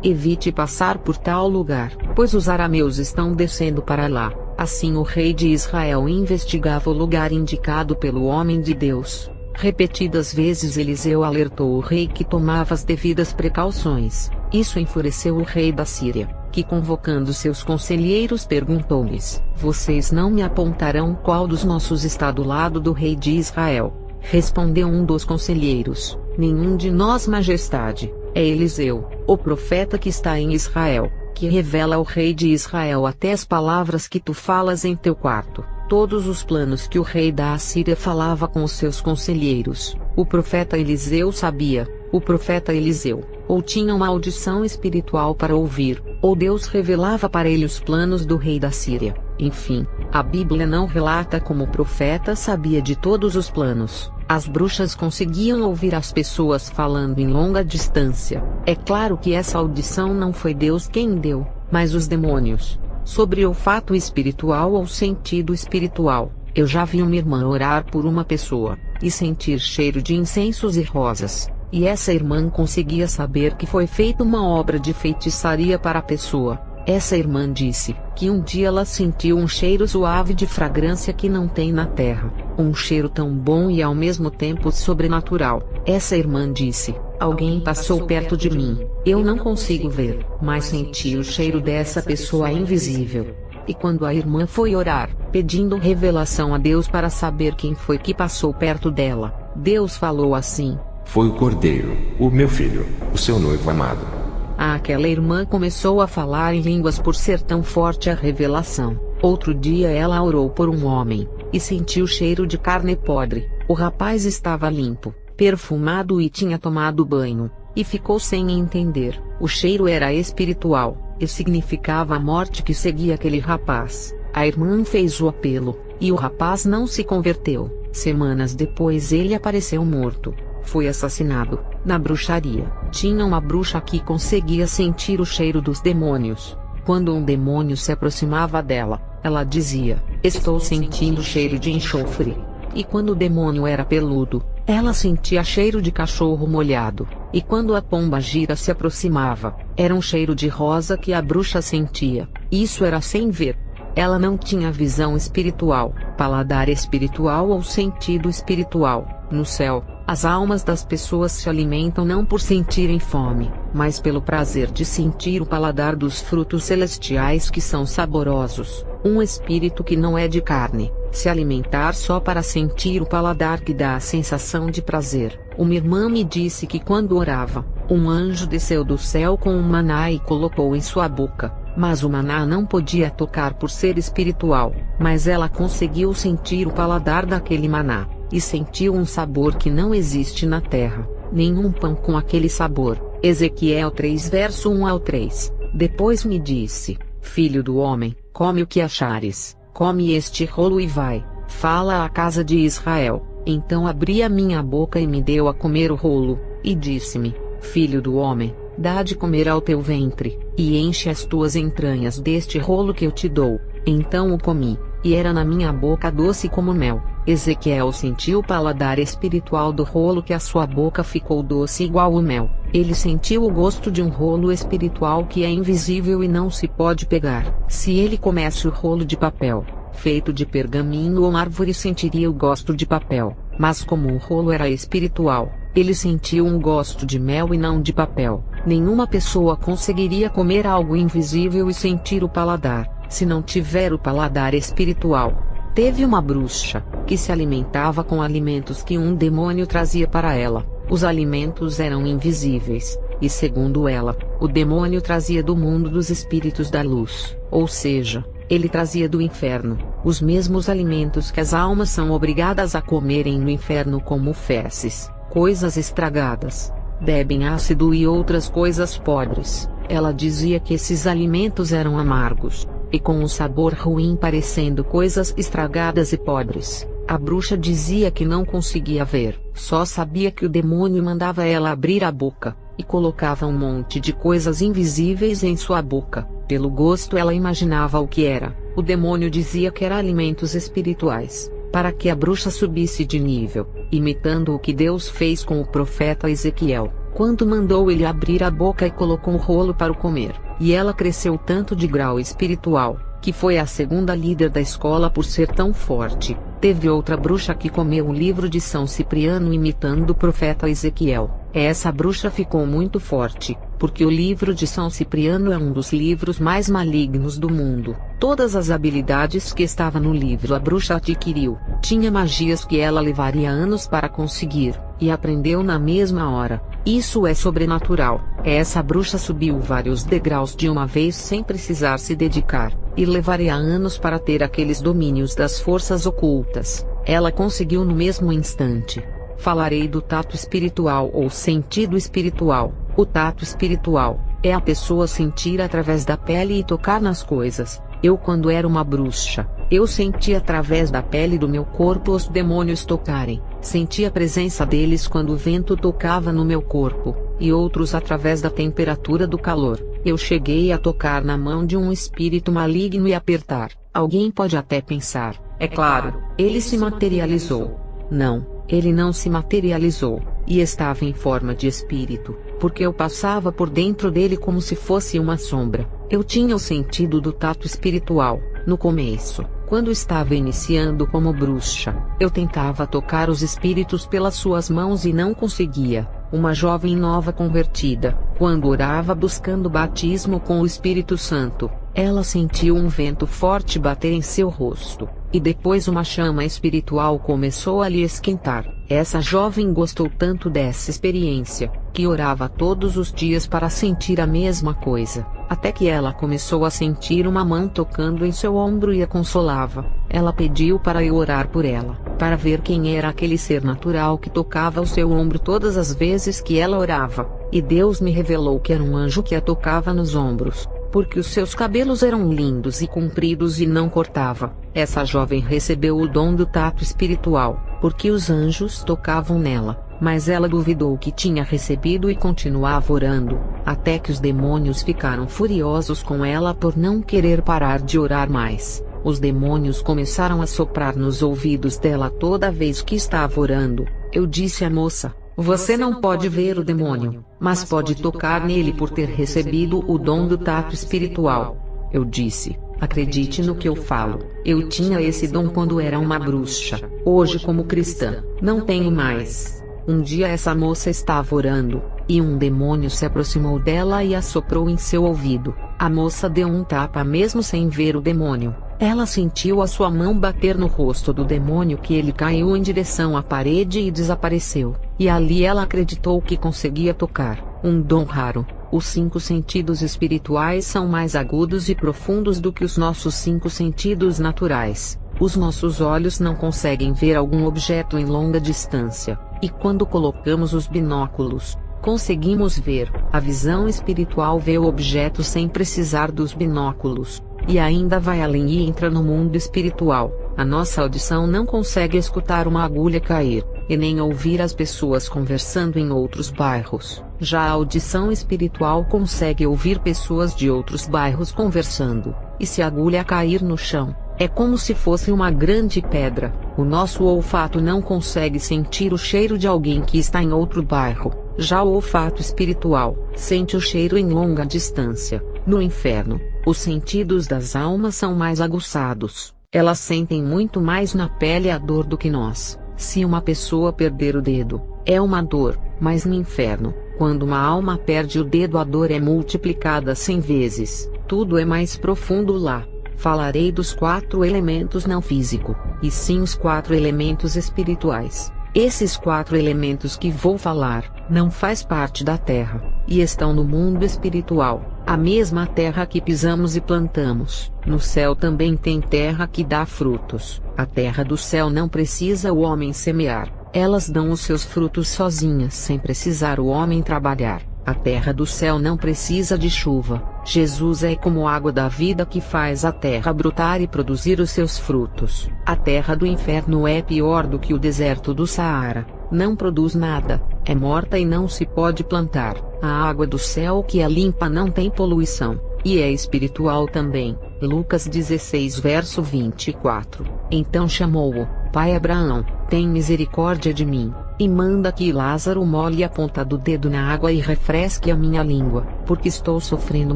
"Evite passar por tal lugar, pois os arameus estão descendo para lá." Assim o rei de Israel investigava o lugar indicado pelo homem de Deus. Repetidas vezes Eliseu alertou o rei que tomava as devidas precauções. Isso enfureceu o rei da Síria, que, convocando seus conselheiros, perguntou-lhes: "Vocês não me apontarão qual dos nossos está do lado do rei de Israel?" Respondeu um dos conselheiros: "Nenhum de nós, majestade. É Eliseu, o profeta que está em Israel, que revela ao rei de Israel até as palavras que tu falas em teu quarto." Todos os planos que o rei da Assíria falava com os seus conselheiros, o profeta Eliseu sabia. O profeta Eliseu, ou tinha uma audição espiritual para ouvir, ou Deus revelava para ele os planos do rei da Síria. Enfim, a Bíblia não relata como o profeta sabia de todos os planos, As bruxas conseguiam ouvir as pessoas falando em longa distância. É claro que essa audição não foi Deus quem deu, mas os demônios. Sobre olfato espiritual ou sentido espiritual, eu já vi uma irmã orar por uma pessoa, e sentir cheiro de incensos e rosas, e essa irmã conseguia saber que foi feita uma obra de feitiçaria para a pessoa. Essa irmã disse que um dia ela sentiu um cheiro suave de fragrância que não tem na terra, um cheiro tão bom e ao mesmo tempo sobrenatural. Essa irmã disse: alguém passou perto de mim, eu não consigo ver, mas senti o cheiro dessa pessoa invisível. E quando a irmã foi orar, pedindo revelação a Deus para saber quem foi que passou perto dela, Deus falou assim: foi o Cordeiro, o meu filho, o seu noivo amado. Aquela irmã começou a falar em línguas por ser tão forte a revelação. Outro dia ela orou por um homem, e sentiu cheiro de carne podre. O rapaz estava limpo, perfumado e tinha tomado banho, e ficou sem entender. O cheiro era espiritual, e significava a morte que seguia aquele rapaz. A irmã fez o apelo, e o rapaz não se converteu. Semanas depois ele apareceu morto. Foi assassinado. Na bruxaria, tinha uma bruxa que conseguia sentir o cheiro dos demônios. Quando um demônio se aproximava dela, ela dizia: estou sentindo cheiro de enxofre. E quando o demônio era peludo, ela sentia cheiro de cachorro molhado. E quando a pomba gira se aproximava, era um cheiro de rosa que a bruxa sentia. Isso era sem ver. Ela não tinha visão espiritual, paladar espiritual ou sentido espiritual. No céu, as almas das pessoas se alimentam não por sentirem fome, mas pelo prazer de sentir o paladar dos frutos celestiais que são saborosos. Um espírito que não é de carne, se alimentar só para sentir o paladar que dá a sensação de prazer. Uma irmã me disse que quando orava, um anjo desceu do céu com um maná e colocou em sua boca. Mas o maná não podia tocar por ser espiritual, mas ela conseguiu sentir o paladar daquele maná, e sentiu um sabor que não existe na terra, nenhum pão com aquele sabor. Ezequiel 3 verso 1 ao 3. Depois me disse: filho do homem, come o que achares, come este rolo e vai, fala à casa de Israel. Então abri a minha boca e me deu a comer o rolo, e disse-me: filho do homem, dá de comer ao teu ventre, e enche as tuas entranhas deste rolo que eu te dou. Então o comi, e era na minha boca doce como mel. Ezequiel sentiu o paladar espiritual do rolo, que a sua boca ficou doce igual o mel. Ele sentiu o gosto de um rolo espiritual que é invisível e não se pode pegar. Se ele comesse o rolo de papel, feito de pergaminho ou árvore, sentiria o gosto de papel, mas como o rolo era espiritual, ele sentiu um gosto de mel e não de papel. Nenhuma pessoa conseguiria comer algo invisível e sentir o paladar, se não tiver o paladar espiritual. Teve uma bruxa, que se alimentava com alimentos que um demônio trazia para ela. Os alimentos eram invisíveis, e segundo ela, o demônio trazia do mundo dos espíritos da luz, ou seja, ele trazia do inferno, os mesmos alimentos que as almas são obrigadas a comerem no inferno, como fezes, coisas estragadas, bebem ácido e outras coisas podres. Ela dizia que esses alimentos eram amargos, e com um sabor ruim, parecendo coisas estragadas e podres. A bruxa dizia que não conseguia ver, só sabia que o demônio mandava ela abrir a boca, e colocava um monte de coisas invisíveis em sua boca. Pelo gosto ela imaginava o que era. O demônio dizia que eram alimentos espirituais, para que a bruxa subisse de nível, imitando o que Deus fez com o profeta Ezequiel, quando mandou ele abrir a boca e colocou um rolo para o comer. E ela cresceu tanto de grau espiritual, que foi a segunda líder da escola por ser tão forte. Teve outra bruxa que comeu o livro de São Cipriano imitando o profeta Ezequiel. Essa bruxa ficou muito forte, porque o livro de São Cipriano é um dos livros mais malignos do mundo. Todas as habilidades que estavam no livro a bruxa adquiriu. Tinha magias que ela levaria anos para conseguir, e aprendeu na mesma hora. Isso é sobrenatural. Essa bruxa subiu vários degraus de uma vez sem precisar se dedicar, e levaria anos para ter aqueles domínios das forças ocultas. Ela conseguiu no mesmo instante. Falarei do tato espiritual ou sentido espiritual. O tato espiritual é a pessoa sentir através da pele e tocar nas coisas. Eu, quando era uma bruxa, eu sentia através da pele do meu corpo os demônios tocarem. Senti a presença deles quando o vento tocava no meu corpo, e outros através da temperatura do calor. Eu cheguei a tocar na mão de um espírito maligno e apertar. Alguém pode até pensar, é claro, ele se materializou. Não, ele não se materializou, e estava em forma de espírito, porque eu passava por dentro dele como se fosse uma sombra. Eu tinha o sentido do tato espiritual. No começo, quando estava iniciando como bruxa, eu tentava tocar os espíritos pelas suas mãos e não conseguia. Uma jovem nova convertida, quando orava buscando batismo com o Espírito Santo, ela sentiu um vento forte bater em seu rosto, e depois uma chama espiritual começou a lhe esquentar. Essa jovem gostou tanto dessa experiência, que orava todos os dias para sentir a mesma coisa, até que ela começou a sentir uma mão tocando em seu ombro e a consolava. Ela pediu para eu orar por ela, para ver quem era aquele ser natural que tocava o seu ombro todas as vezes que ela orava, e Deus me revelou que era um anjo que a tocava nos ombros, porque os seus cabelos eram lindos e compridos e não cortava. Essa jovem recebeu o dom do tato espiritual, porque os anjos tocavam nela, mas ela duvidou que tinha recebido e continuava orando, até que os demônios ficaram furiosos com ela por não querer parar de orar mais. Os demônios começaram a soprar nos ouvidos dela toda vez que estava orando. Eu disse à moça: você não pode ver o demônio, mas pode tocar nele por ter recebido o dom do tato espiritual. Eu disse: acredite no que eu falo, eu tinha esse dom quando era uma bruxa. Hoje, como cristã, não tenho mais. Um dia essa moça estava orando, e um demônio se aproximou dela e assoprou em seu ouvido. A moça deu um tapa mesmo sem ver o demônio. Ela sentiu a sua mão bater no rosto do demônio, que ele caiu em direção à parede e desapareceu. E ali ela acreditou que conseguia tocar. Um dom raro. Os 5 sentidos espirituais são mais agudos e profundos do que os nossos 5 sentidos naturais. Os nossos olhos não conseguem ver algum objeto em longa distância, e quando colocamos os binóculos, conseguimos ver. A visão espiritual vê o objeto sem precisar dos binóculos, e ainda vai além e entra no mundo espiritual. A nossa audição não consegue escutar uma agulha cair, e nem ouvir as pessoas conversando em outros bairros. Já a audição espiritual consegue ouvir pessoas de outros bairros conversando, e se a agulha cair no chão, é como se fosse uma grande pedra. O nosso olfato não consegue sentir o cheiro de alguém que está em outro bairro. Já o olfato espiritual sente o cheiro em longa distância. No inferno, os sentidos das almas são mais aguçados. Elas sentem muito mais na pele a dor do que nós. Se uma pessoa perder o dedo, é uma dor, mas no inferno, quando uma alma perde o dedo, a dor é multiplicada 100 vezes. Tudo é mais profundo lá. Falarei dos 4 elementos não físico, e sim os 4 elementos espirituais. Esses 4 elementos que vou falar, não faz parte da terra, e estão no mundo espiritual, a mesma terra que pisamos e plantamos. No céu também tem terra que dá frutos. A terra do céu não precisa o homem semear, elas dão os seus frutos sozinhas sem precisar o homem trabalhar. A terra do céu não precisa de chuva. Jesus é como a água da vida que faz a terra brotar e produzir os seus frutos. A terra do inferno é pior do que o deserto do Saara. Não produz nada, é morta e não se pode plantar. A água do céu que é limpa não tem poluição, e é espiritual também. Lucas 16 verso 24. Então chamou-o: Pai Abraão, tem misericórdia de mim, e manda que Lázaro molhe a ponta do dedo na água e refresque a minha língua, porque estou sofrendo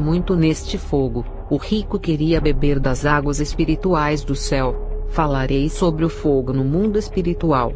muito neste fogo. O rico queria beber das águas espirituais do céu. Falarei sobre o fogo no mundo espiritual.